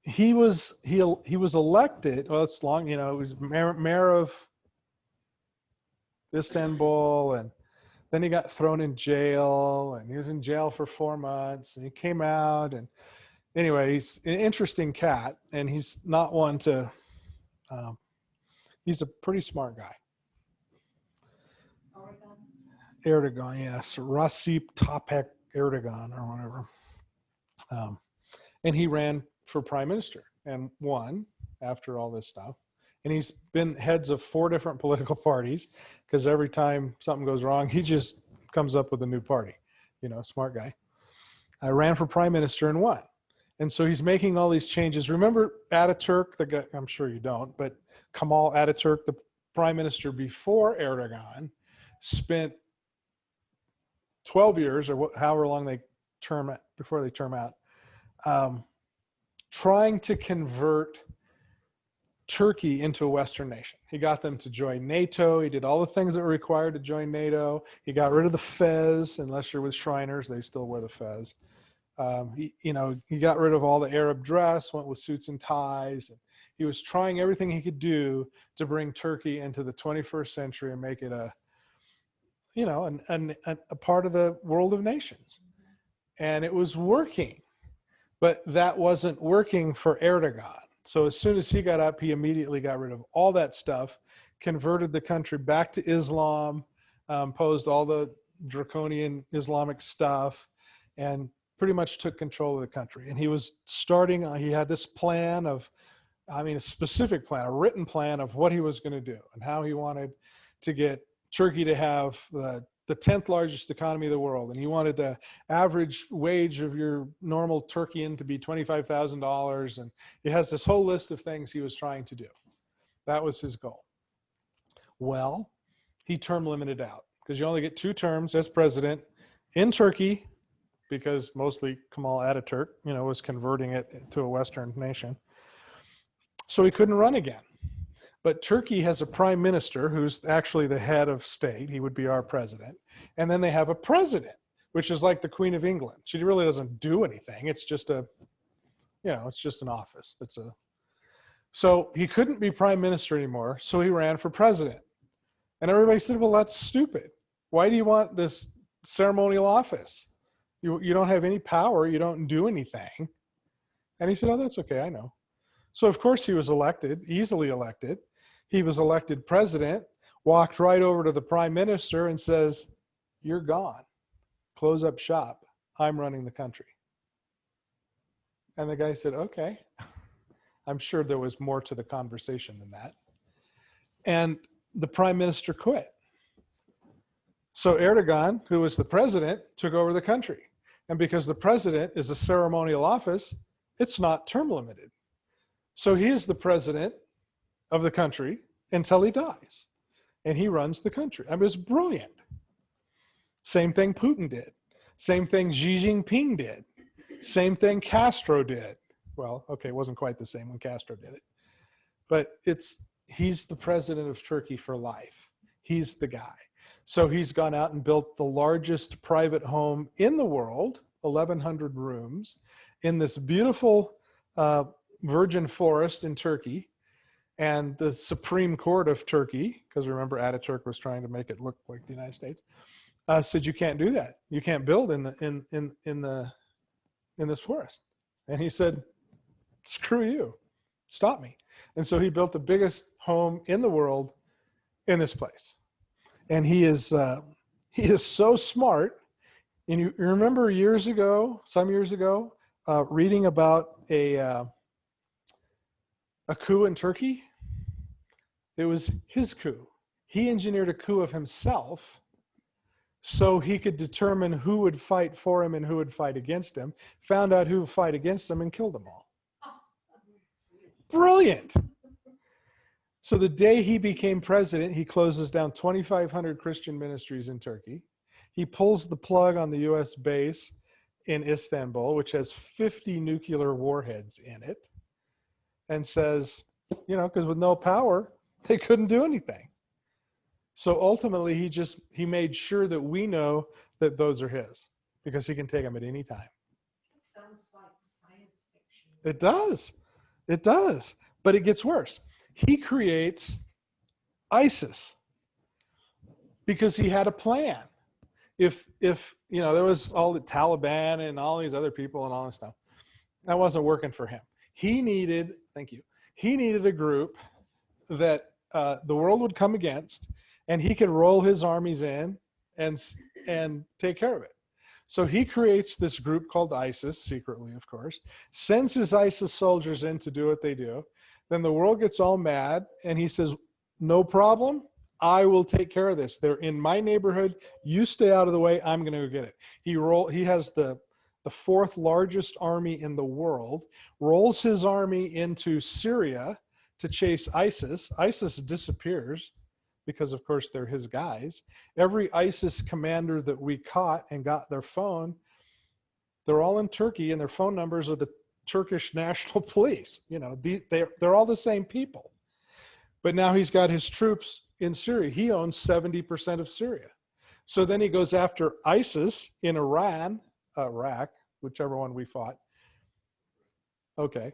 He was elected. Well, it's long. It was mayor of Istanbul, and then he got thrown in jail, and he was in jail for 4 months, and he came out, and anyway, he's an interesting cat, and he's not one to. He's a pretty smart guy. Oregon? Erdogan, yes, Recep Tayyip Erdogan or whatever. And he ran for prime minister and won after all this stuff. And he's been heads of 4 different political parties because every time something goes wrong, he just comes up with a new party. Smart guy. I ran for prime minister and won. And so he's making all these changes. Remember Ataturk, the guy, I'm sure you don't, but Kemal Ataturk, the prime minister before Erdogan, spent 12 years or however long they term it before they term out, trying to convert Turkey into a Western nation. He got them to join NATO. He did all the things that were required to join NATO. He got rid of the fez, unless you're with Shriners, they still wear the fez. He got rid of all the Arab dress, went with suits and ties. And he was trying everything he could do to bring Turkey into the 21st century and make it a part of the world of nations. And it was working, but that wasn't working for Erdogan. So as soon as he got up, he immediately got rid of all that stuff, converted the country back to Islam, posed all the draconian Islamic stuff, and pretty much took control of the country. And he was he had this plan a specific plan, a written plan of what he was going to do and how he wanted to get Turkey to have the 10th largest economy of the world. And he wanted the average wage of your normal Turkian to be $25,000. And he has this whole list of things he was trying to do. That was his goal. Well, he term limited out because you only get 2 terms as president in Turkey, because mostly Kemal Ataturk, was converting it to a Western nation. So he couldn't run again. But Turkey has a prime minister who's actually the head of state. He would be our president. And then they have a president, which is like the Queen of England. She really doesn't do anything. It's just it's just an office. So he couldn't be prime minister anymore. So he ran for president. And everybody said, well, that's stupid. Why do you want this ceremonial office? You don't have any power. You don't do anything. And he said, oh, that's okay. I know. So of course he was elected, easily elected. He was elected president, walked right over to the prime minister and says, you're gone. Close up shop. I'm running the country. And the guy said, okay. I'm sure there was more to the conversation than that. And the prime minister quit. So Erdogan, who was the president, took over the country. And because the president is a ceremonial office, it's not term limited. So he is the president of the country until he dies. And he runs the country. It was brilliant. Same thing Putin did. Same thing Xi Jinping did. Same thing Castro did. Well, okay, it wasn't quite the same when Castro did it. But he's the president of Turkey for life. He's the guy. So he's gone out and built the largest private home in the world, 1,100 rooms, in this beautiful virgin forest in Turkey. And the Supreme Court of Turkey, because remember Ataturk was trying to make it look like the United States, said you can't do that. You can't build in this forest. And he said, screw you, stop me. And so he built the biggest home in the world in this place. And he is so smart. And you remember some years ago, reading about a coup in Turkey? It was his coup. He engineered a coup of himself so he could determine who would fight for him and who would fight against him, found out who would fight against him, and killed them all. Brilliant. So the day he became president, he closes down 2,500 Christian ministries in Turkey. He pulls the plug on the U.S. base in Istanbul, which has 50 nuclear warheads in it, and says, because with no power, they couldn't do anything. So ultimately, he made sure that we know that those are his, because he can take them at any time. It sounds like science fiction. It does. It does. But it gets worse. He creates ISIS because he had a plan. If there was all the Taliban and all these other people and all this stuff, that wasn't working for him. He needed a group that the world would come against, and he could roll his armies in and take care of it. So he creates this group called ISIS, secretly, of course, sends his ISIS soldiers in to do what they do. Then the world gets all mad, and he says, no problem, I will take care of this. They're in my neighborhood. You stay out of the way. I'm going to go get it. He has the fourth largest army in the world, rolls his army into Syria to chase ISIS. ISIS disappears because, of course, they're his guys. Every ISIS commander that we caught and got their phone, they're all in Turkey, and their phone numbers are the Turkish National Police. They're all the same people. But now he's got his troops in Syria. He owns 70% of Syria. So then he goes after ISIS in Iraq, whichever one we fought. Okay.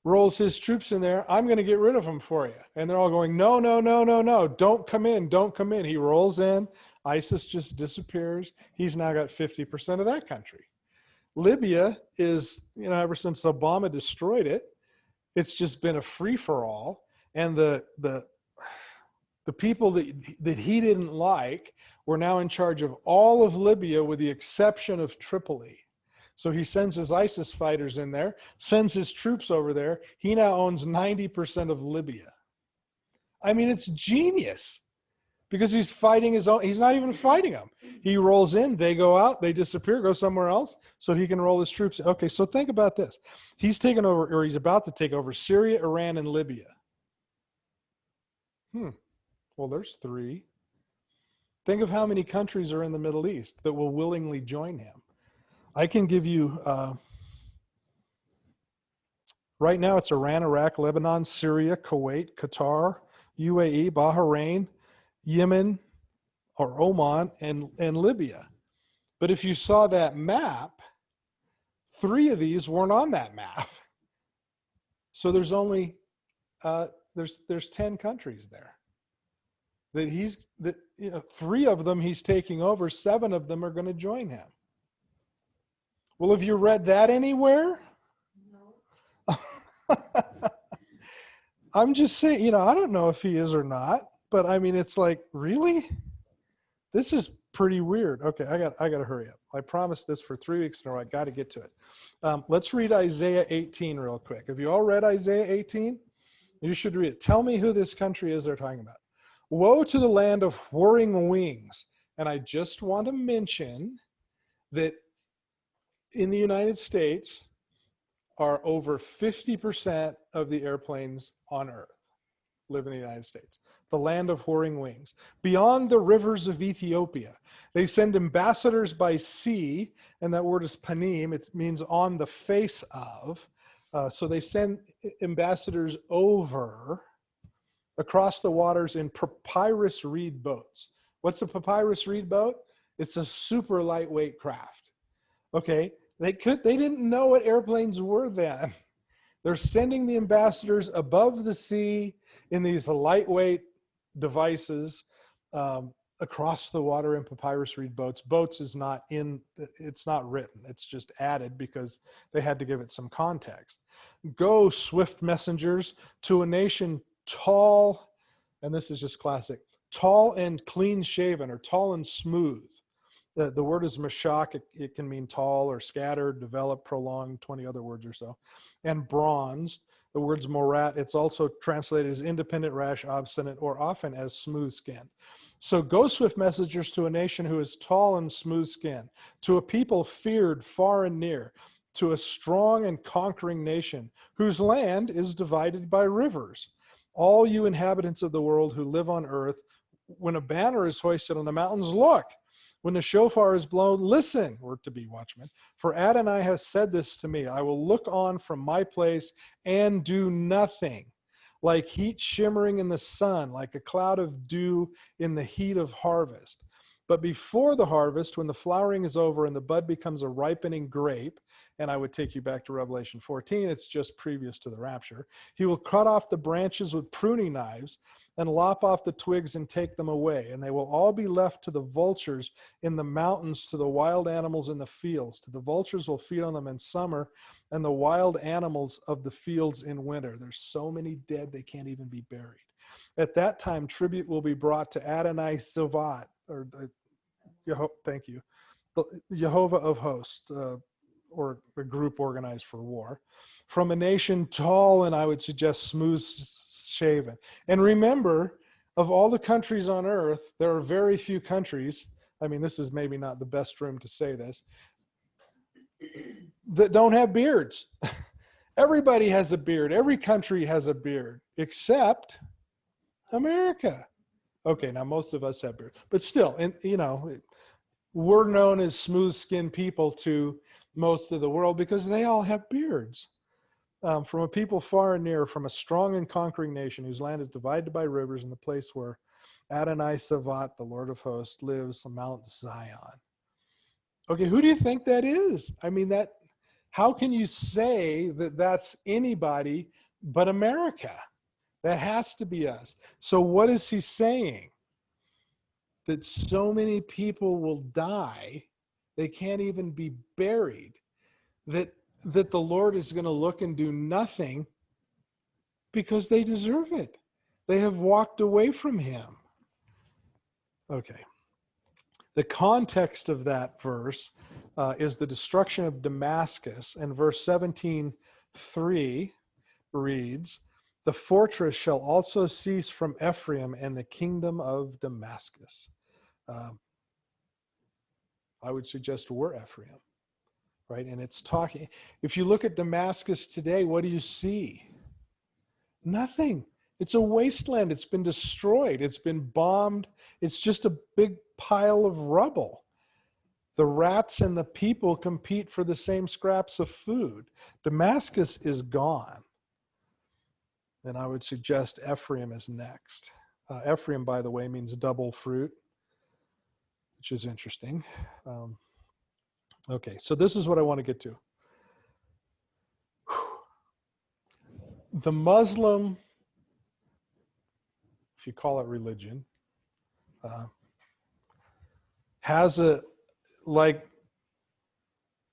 Rolls his troops in there. I'm going to get rid of them for you. And they're all going, no, no, no, no, no. Don't come in. Don't come in. He rolls in. ISIS just disappears. He's now got 50% of that country. Libya is, ever since Obama destroyed it, it's just been a free-for-all. And the people that he didn't like were now in charge of all of Libya with the exception of Tripoli. So he sends his ISIS fighters in there, sends his troops over there. He now owns 90% of Libya. I mean, it's genius because he's fighting his own. He's not even fighting them. He rolls in, they go out, they disappear, go somewhere else so he can roll his troops. Okay, so think about this. He's taken over, or he's about to take over Syria, Iran, and Libya. Well, there's three. Think of how many countries are in the Middle East that will willingly join him. I can give you, right now it's Iran, Iraq, Lebanon, Syria, Kuwait, Qatar, UAE, Bahrain, Yemen, or Oman, and Libya. But if you saw that map, 3 of these weren't on that map. So there's only, there's 10 countries there. That 3 of them he's taking over, 7 of them are going to join him. Well, have you read that anywhere? No. I'm just saying, I don't know if he is or not, but I mean, it's like, really? This is pretty weird. Okay, I got to hurry up. I promised this for 3 weeks in a row. I got to get to it. Let's read Isaiah 18 real quick. Have you all read Isaiah 18? You should read it. Tell me who this country is they're talking about. Woe to the land of whirring wings. And I just want to mention that in the United States are over 50% of the airplanes on Earth. live in the United States, the land of whoring wings, beyond the rivers of Ethiopia. They send ambassadors by sea, and that word is panim. It means on the face of. So they send ambassadors over across the waters in papyrus reed boats. What's a papyrus reed boat? It's a super lightweight craft. Okay, they didn't know what airplanes were then. They're sending the ambassadors above the sea in these lightweight devices across the water in papyrus reed boats. Boats is not in, it's not written. It's just added because they had to give it some context. Go, swift messengers, to a nation tall, and this is just classic, tall and clean shaven, or tall and smooth. The word is mashak. It can mean tall or scattered, developed, prolonged, 20 other words or so. And bronzed. The word's morat. It's also translated as independent, rash, obstinate, or often as smooth skinned. So go, swift messengers, to a nation who is tall and smooth skinned, to a people feared far and near, to a strong and conquering nation whose land is divided by rivers. All you inhabitants of the world who live on earth, when a banner is hoisted on the mountains, look. When the shofar is blown, listen, or to be watchmen. For Adonai has said this to me, I will look on from my place and do nothing. Like heat shimmering in the sun, like a cloud of dew in the heat of harvest. But before the harvest, when the flowering is over and the bud becomes a ripening grape, and I would take you back to Revelation 14, it's just previous to the rapture, he will cut off the branches with pruning knives and lop off the twigs and take them away. And they will all be left to the vultures in the mountains, to the wild animals in the fields. To the vultures will feed on them in summer, and the wild animals of the fields in winter. There's so many dead they can't even be buried. At that time, tribute will be brought to Adonai Savat, or thank you, the Jehovah of hosts, or a group organized for war, from a nation tall and I would suggest smooth shaven. And remember, of all the countries on earth, there are very few countries, I mean, this is maybe not the best room to say this, that don't have beards. Everybody has a beard. Every country has a beard, except America. Okay, now most of us have beards, but still, and you know, we're known as smooth-skinned people to most of the world because they all have beards. From a people far and near, from a strong and conquering nation whose land is divided by rivers, in the place where Adonai Savat, the Lord of hosts, lives, Mount Zion. Okay, who do you think that is? I mean, how can you say that that's anybody but America? That has to be us. So what is he saying? That so many people will die, they can't even be buried, that the Lord is going to look and do nothing because they deserve it. They have walked away from him. Okay. The context of that verse is the destruction of Damascus, and verse 17:3 reads, the fortress shall also cease from Ephraim and the kingdom of Damascus. I would suggest we're Ephraim, right? And it's talking, if you look at Damascus today, what do you see? Nothing. It's a wasteland. It's been destroyed. It's been bombed. It's just a big pile of rubble. The rats and the people compete for the same scraps of food. Damascus is gone. And I would suggest Ephraim is next. Ephraim, by the way, means double fruit, which is interesting. Okay, so this is what I want to get to. The Muslim, if you call it religion, has like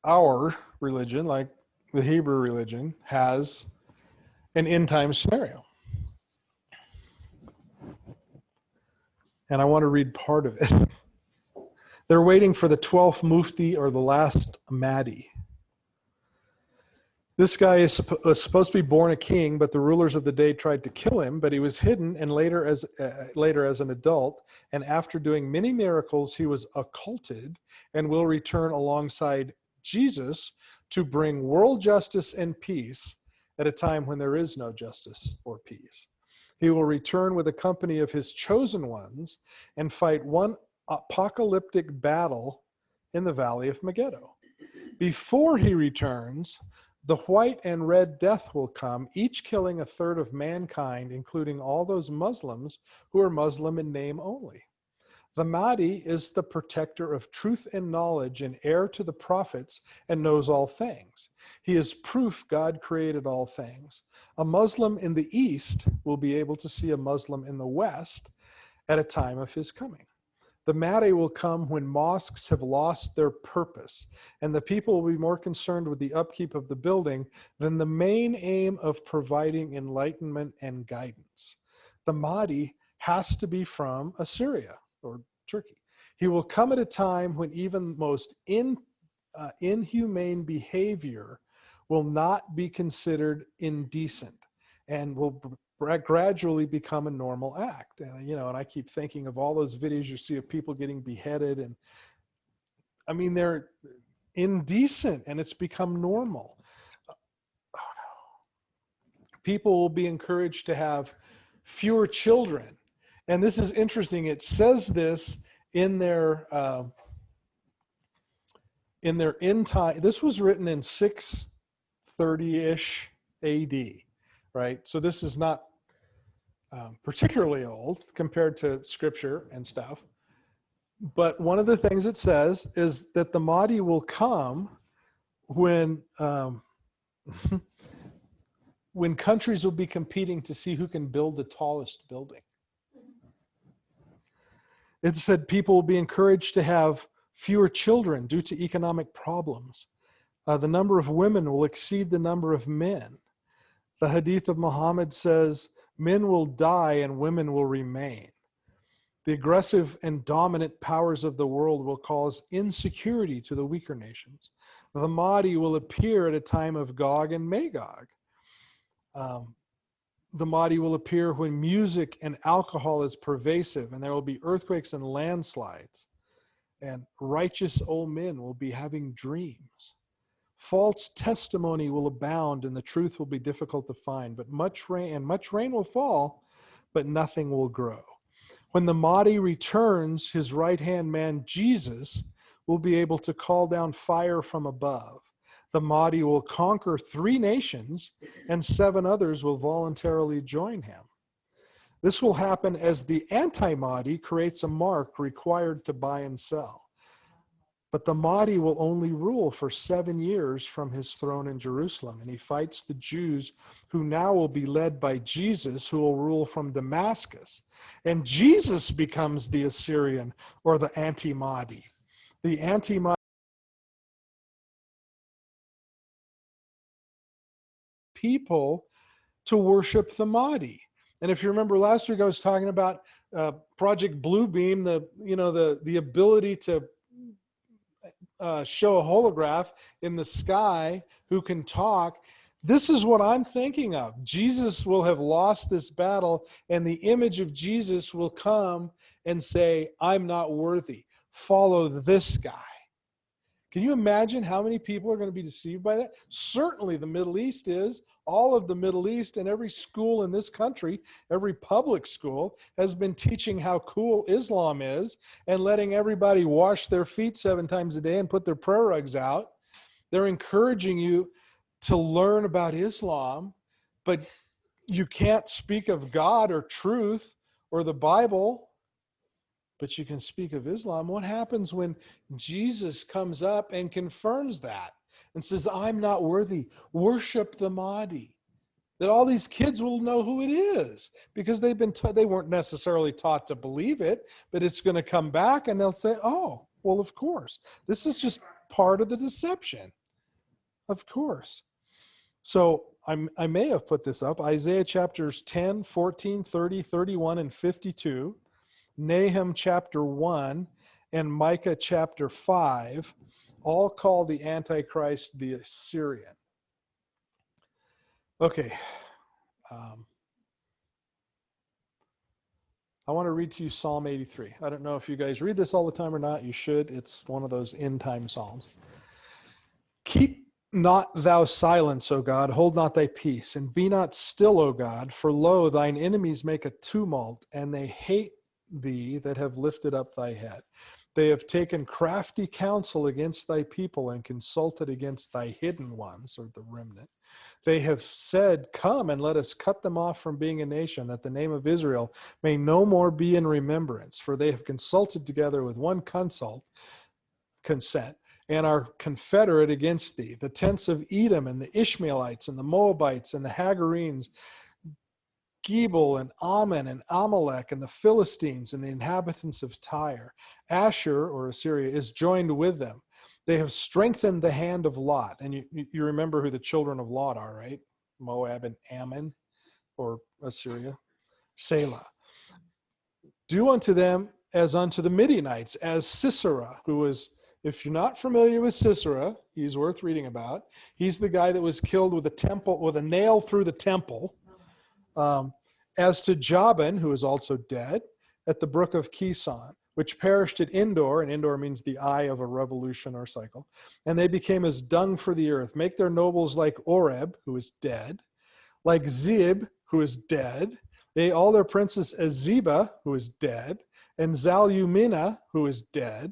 our religion, like the Hebrew religion, has an end time scenario. And I want to read part of it. They're waiting for the 12th Mufti or the last Mahdi. This guy is supposed to be born a king, but the rulers of the day tried to kill him, but he was hidden, and later as an adult, and after doing many miracles, he was occulted and will return alongside Jesus to bring world justice and peace at a time when there is no justice or peace. He will return with a company of his chosen ones and fight one apocalyptic battle in the valley of Megiddo. Before he returns, the white and red death will come, each killing a third of mankind, including all those Muslims who are Muslim in name only. The Mahdi is the protector of truth and knowledge and heir to the prophets and knows all things. He is proof God created all things. A Muslim in the East will be able to see a Muslim in the West at a time of his coming. The Mahdi will come when mosques have lost their purpose, and the people will be more concerned with the upkeep of the building than the main aim of providing enlightenment and guidance. The Mahdi has to be from Assyria or Turkey. He will come at a time when even most inhumane behavior will not be considered indecent and will gradually become a normal act. And, and I keep thinking of all those videos you see of people getting beheaded, and I mean, they're indecent and it's become normal. Oh no. People will be encouraged to have fewer children. And this is interesting. It says this in their end time. This was written in 630-ish AD, right? So this is not particularly old compared to scripture and stuff. But one of the things it says is that the Mahdi will come when when countries will be competing to see who can build the tallest building. It said people will be encouraged to have fewer children due to economic problems. The number of women will exceed the number of men. The hadith of Muhammad says, men will die and women will remain. The aggressive and dominant powers of the world will cause insecurity to the weaker nations. The Mahdi will appear at a time of Gog and Magog. The Mahdi will appear when music and alcohol is pervasive, and there will be earthquakes and landslides. And righteous old men will be having dreams. False testimony will abound, and the truth will be difficult to find. But much rain will fall, but nothing will grow. When the Mahdi returns, his right-hand man, Jesus, will be able to call down fire from above. The Mahdi will conquer 3 nations, and 7 others will voluntarily join him. This will happen as the anti-Mahdi creates a mark required to buy and sell. But the Mahdi will only rule for 7 years from his throne in Jerusalem, and he fights the Jews who now will be led by Jesus, who will rule from Damascus. And Jesus becomes the Assyrian or the anti-Mahdi. The anti-Mahdi people to worship the Mahdi. And if you remember last week, I was talking about Project Bluebeam, the ability to show a holograph in the sky who can talk. This is what I'm thinking of. Jesus will have lost this battle, and the image of Jesus will come and say, I'm not worthy. Follow this guy. Can you imagine how many people are going to be deceived by that? Certainly the Middle East is. All of the Middle East and every school in this country, every public school, has been teaching how cool Islam is and letting everybody wash their feet 7 times a day and put their prayer rugs out. They're encouraging you to learn about Islam, but you can't speak of God or truth or the Bible, but you can speak of Islam. What happens when Jesus comes up and confirms that and says, I'm not worthy, worship the Mahdi? That all these kids will know who it is because they weren't necessarily taught to believe it, but it's going to come back and they'll say, oh, well, of course. This is just part of the deception. Of course. So I may have put this up. Isaiah chapters 10, 14, 30, 31, and 52. Nahum chapter 1 and Micah chapter 5 all call the Antichrist the Assyrian. Okay. I want to read to you Psalm 83. I don't know if you guys read this all the time or not. You should. It's one of those end time psalms. Keep Not thou silence, O God, hold not thy peace, and be not still, O God, for lo, thine enemies make a tumult, and they hate thee that have lifted up thy head. They have taken crafty counsel against thy people and consulted against thy hidden ones, or the remnant. They have said, come and let us cut them off from being a nation, that the name of Israel may no more be in remembrance. For they have consulted together with one consent, and are confederate against thee. The tents of Edom and the Ishmaelites and the Moabites and the Hagarenes, Gebal and Ammon and Amalek and the Philistines and the inhabitants of Tyre. Asher, or Assyria, is joined with them. They have strengthened the hand of Lot. And you remember who the children of Lot are, right? Moab and Ammon, or Assyria. Selah. Do unto them as unto the Midianites, as Sisera, who was, if you're not familiar with Sisera, he's worth reading about. He's the guy that was killed with a nail through the temple. As to Jabin, who is also dead, at the brook of Kison, which perished at Endor, and Endor means the eye of a revolution or cycle, and they became as dung for the earth. Make their nobles like Oreb, who is dead, like Zeb, who is dead. They all their princes as Zeba, who is dead, and Zalumina, who is dead,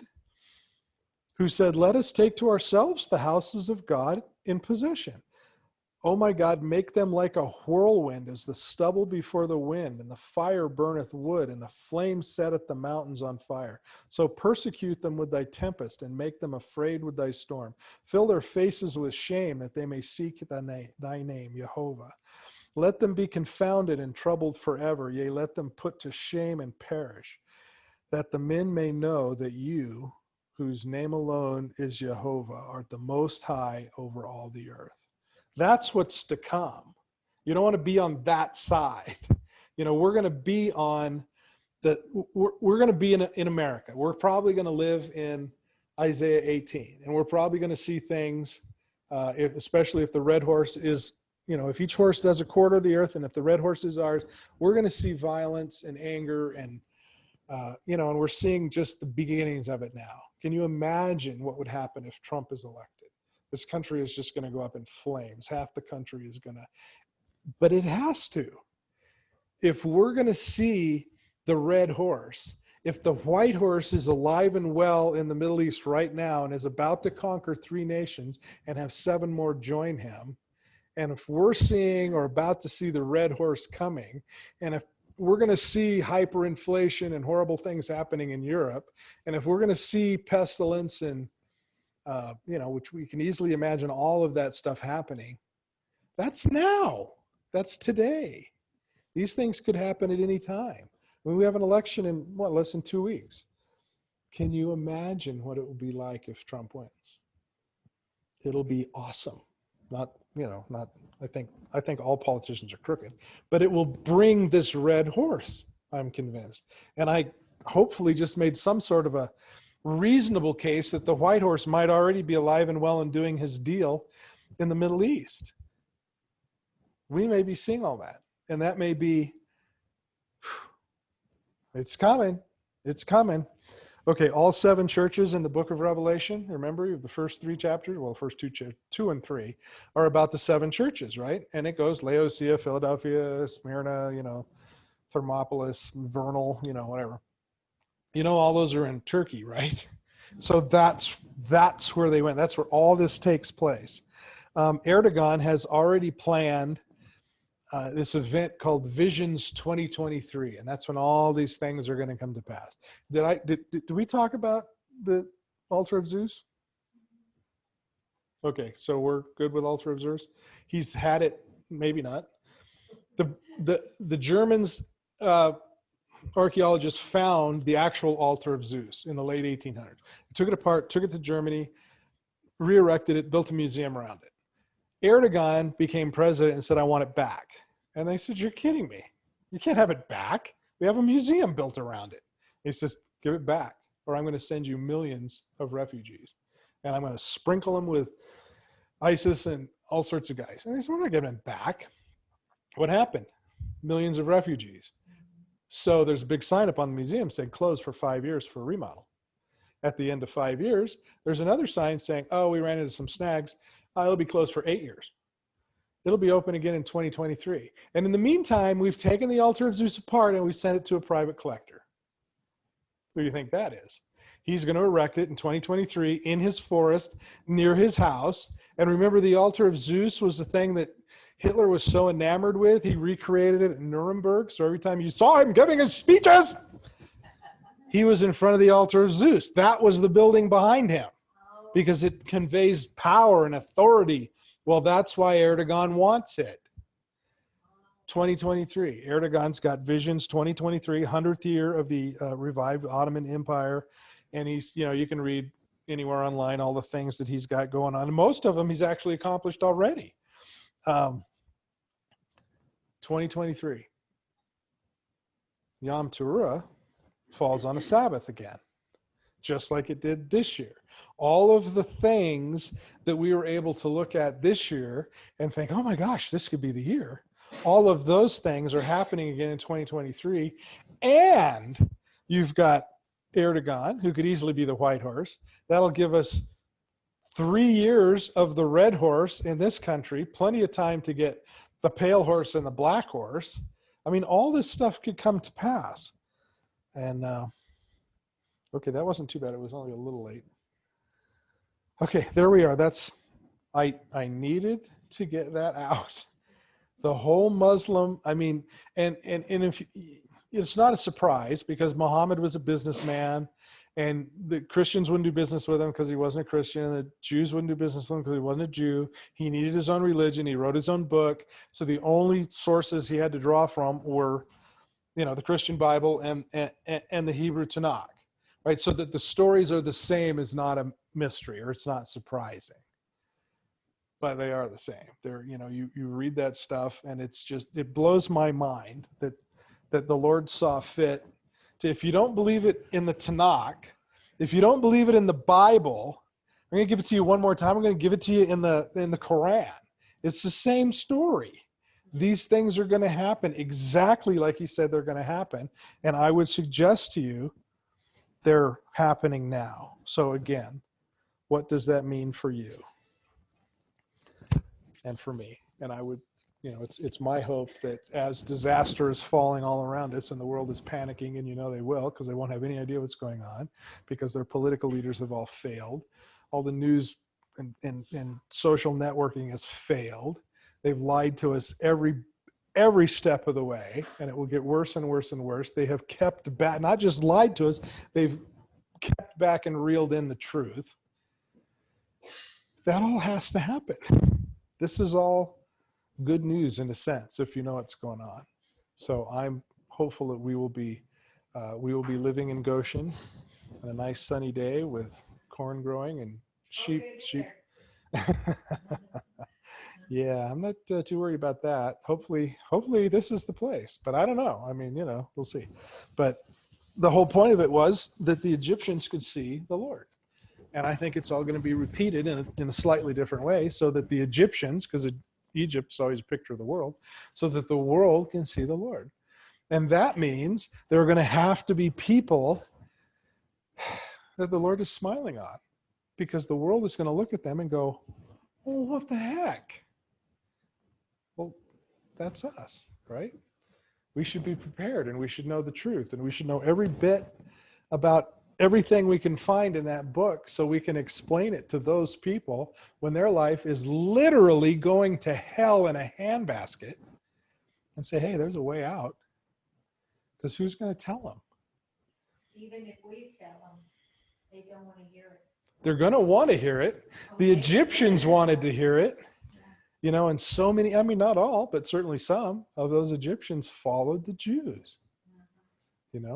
who said, let us take to ourselves the houses of God in possession. O my God, make them like a whirlwind, as the stubble before the wind, and the fire burneth wood, and the flame setteth the mountains on fire. So persecute them with thy tempest, and make them afraid with thy storm. Fill their faces with shame, that they may seek thy name, Jehovah. Let them be confounded and troubled forever, yea, let them put to shame and perish, that the men may know that you, whose name alone is Jehovah, art the most high over all the earth. That's what's to come. You don't want to be on that side. We're going to be on we're going to be in America. We're probably going to live in Isaiah 18, and we're probably going to see things, especially if the red horse is, if each horse does a quarter of the earth, and if the red horse is ours, we're going to see violence and anger and and we're seeing just the beginnings of it now. Can you imagine what would happen if Trump is elected? This country is just going to go up in flames. Half the country is going to, but it has to. If we're going to see the red horse, if the white horse is alive and well in the Middle East right now and is about to conquer 3 nations and have 7 more join him, and if we're seeing or about to see the red horse coming, and if we're going to see hyperinflation and horrible things happening in Europe, and if we're going to see pestilence and which we can easily imagine all of that stuff happening, that's now. That's today. These things could happen at any time. I mean, we have an election in less than 2 weeks. Can you imagine what it will be like if Trump wins? It'll be awesome. I think all politicians are crooked, but it will bring this red horse, I'm convinced. And I hopefully just made some sort of a reasonable case that the white horse might already be alive and well and doing his deal in the Middle East. We may be seeing all that, and that may be, it's coming. It's coming. Okay, all 7 churches in the book of Revelation, remember the first 3 chapters, first 2 and 3 are about the 7 churches, right? And it goes Laodicea, Philadelphia, Smyrna, Thermopolis, Vernal, whatever. All those are in Turkey, right? So that's where they went. That's where all this takes place. Erdogan has already planned this event called Visions 2023, and that's when all these things are going to come to pass. Did we talk about the altar of Zeus? Okay, so we're good with altar of Zeus. He's had it, maybe not. The Germans. Archaeologists found the actual altar of Zeus in the late 1800s. Took it apart, took it to Germany, re-erected it, built a museum around it. Erdogan became president and said, I want it back. And they said, you're kidding me. You can't have it back. We have a museum built around it. He says, give it back, or I'm going to send you millions of refugees. And I'm going to sprinkle them with ISIS and all sorts of guys. And they said, we're not giving it back. What happened? Millions of refugees. So there's a big sign up on the museum saying closed for 5 years for a remodel. at the end of 5 years. There's another sign saying, oh, we ran into some snags. It'll be closed for 8 years. It'll be open again in 2023. And in the meantime, we've taken the altar of Zeus apart and we've sent it to a private collector. Who do you think that is? He's going to erect it in 2023 in his forest near his house. And remember, the altar of Zeus was the thing that Hitler was so enamored with. He recreated it in Nuremberg. So every time you saw him giving his speeches, he was in front of the altar of Zeus. That was the building behind him because it conveys power and authority. Well, that's why Erdogan wants it. 2023. Erdogan's got visions. 2023, 100th year of the revived Ottoman Empire. And he's, you can read anywhere online all the things that he's got going on. And most of them he's actually accomplished already. 2023. Yom Teruah falls on a Sabbath again, just like it did this year. All of the things that we were able to look at this year and think, oh my gosh, this could be the year. All of those things are happening again in 2023. And you've got Erdogan, who could easily be the white horse. That'll give us 3 years of the red horse in this country, plenty of time to get the pale horse and the black horse. I mean, all this stuff could come to pass. And, okay, that wasn't too bad. It was only a little late. Okay, there we are. I needed to get that out. The whole Muslim, I mean, and if it's not a surprise because Muhammad was a businessman and the Christians wouldn't do business with him because he wasn't a Christian, and the Jews wouldn't do business with him because he wasn't a Jew. He needed his own religion. He wrote his own book. So the only sources he had to draw from were, the Christian Bible and the Hebrew Tanakh, right? So that the stories are the same is not a mystery, or it's not surprising. But they are the same. They're, you read that stuff and it blows my mind that the Lord saw fit to, if you don't believe it in the Tanakh, if you don't believe it in the Bible, I'm going to give it to you one more time. I'm going to give it to you in the Quran. It's the same story. These things are going to happen exactly like he said they're going to happen. And I would suggest to you, they're happening now. So again, what does that mean for you? And for me? And I would, it's my hope that as disaster is falling all around us and the world is panicking, and they will, because they won't have any idea what's going on, because their political leaders have all failed. All the news and social networking has failed. They've lied to us every step of the way, and it will get worse and worse and worse. They have kept back, not just lied to us, they've kept back and reeled in the truth. That all has to happen. This is all good news in a sense, if you know what's going on. So I'm hopeful that we will be living in Goshen on a nice sunny day with corn growing and sheep. Yeah, I'm not too worried about that. Hopefully this is the place, but I don't know. I mean, we'll see. But the whole point of it was that the Egyptians could see the Lord. And I think it's all going to be repeated in a slightly different way, so that the Egyptians, because Egypt's always a picture of the world, so that the world can see the Lord. And that means there are going to have to be people that the Lord is smiling on, because the world is going to look at them and go, oh, what the heck? Well, that's us, right? We should be prepared, and we should know the truth, and we should know every bit about everything we can find in that book, so we can explain it to those people when their life is literally going to hell in a handbasket, and say, hey, there's a way out. Because who's going to tell them? Even if we tell them, they don't want to hear it. They're going to want to hear it. The Egyptians wanted to hear it. And so many, not all, but certainly some of those Egyptians followed the Jews.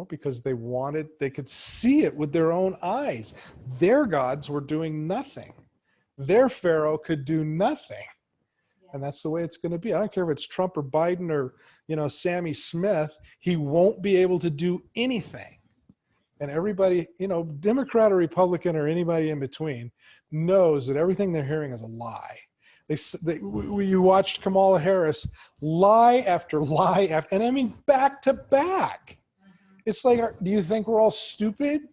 Because they could see it with their own eyes. Their gods were doing nothing. Their Pharaoh could do nothing. And that's the way it's going to be. I don't care if it's Trump or Biden or, Sammy Smith. He won't be able to do anything. And everybody, Democrat or Republican or anybody in between, knows that everything they're hearing is a lie. You watched Kamala Harris lie after lie after, and I mean back to back. It's like, do you think we're all stupid?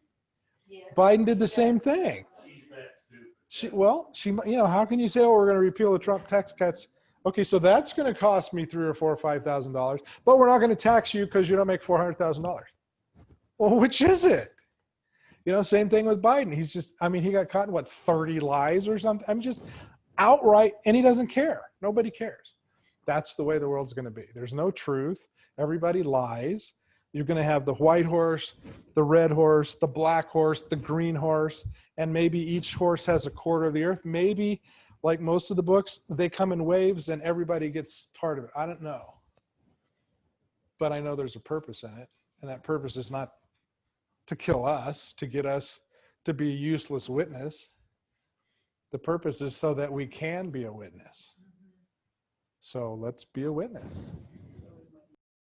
Yes. Biden did the same Yes. thing. She's that stupid. She, how can you say, oh, we're going to repeal the Trump tax cuts? Okay, so that's going to cost me $3,000 or $4,000 or $5,000, but we're not going to tax you because you don't make $400,000. Well, which is it? Same thing with Biden. He's just, he got caught in 30 lies or something. Just outright, and he doesn't care. Nobody cares. That's the way the world's going to be. There's no truth. Everybody lies. You're going to have the white horse, the red horse, the black horse, the green horse, and maybe each horse has a quarter of the earth. Maybe, like most of the books, they come in waves and everybody gets part of it. I don't know. But I know there's a purpose in it, and that purpose is not to kill us, to get us to be a useless witness. The purpose is so that we can be a witness. So let's be a witness.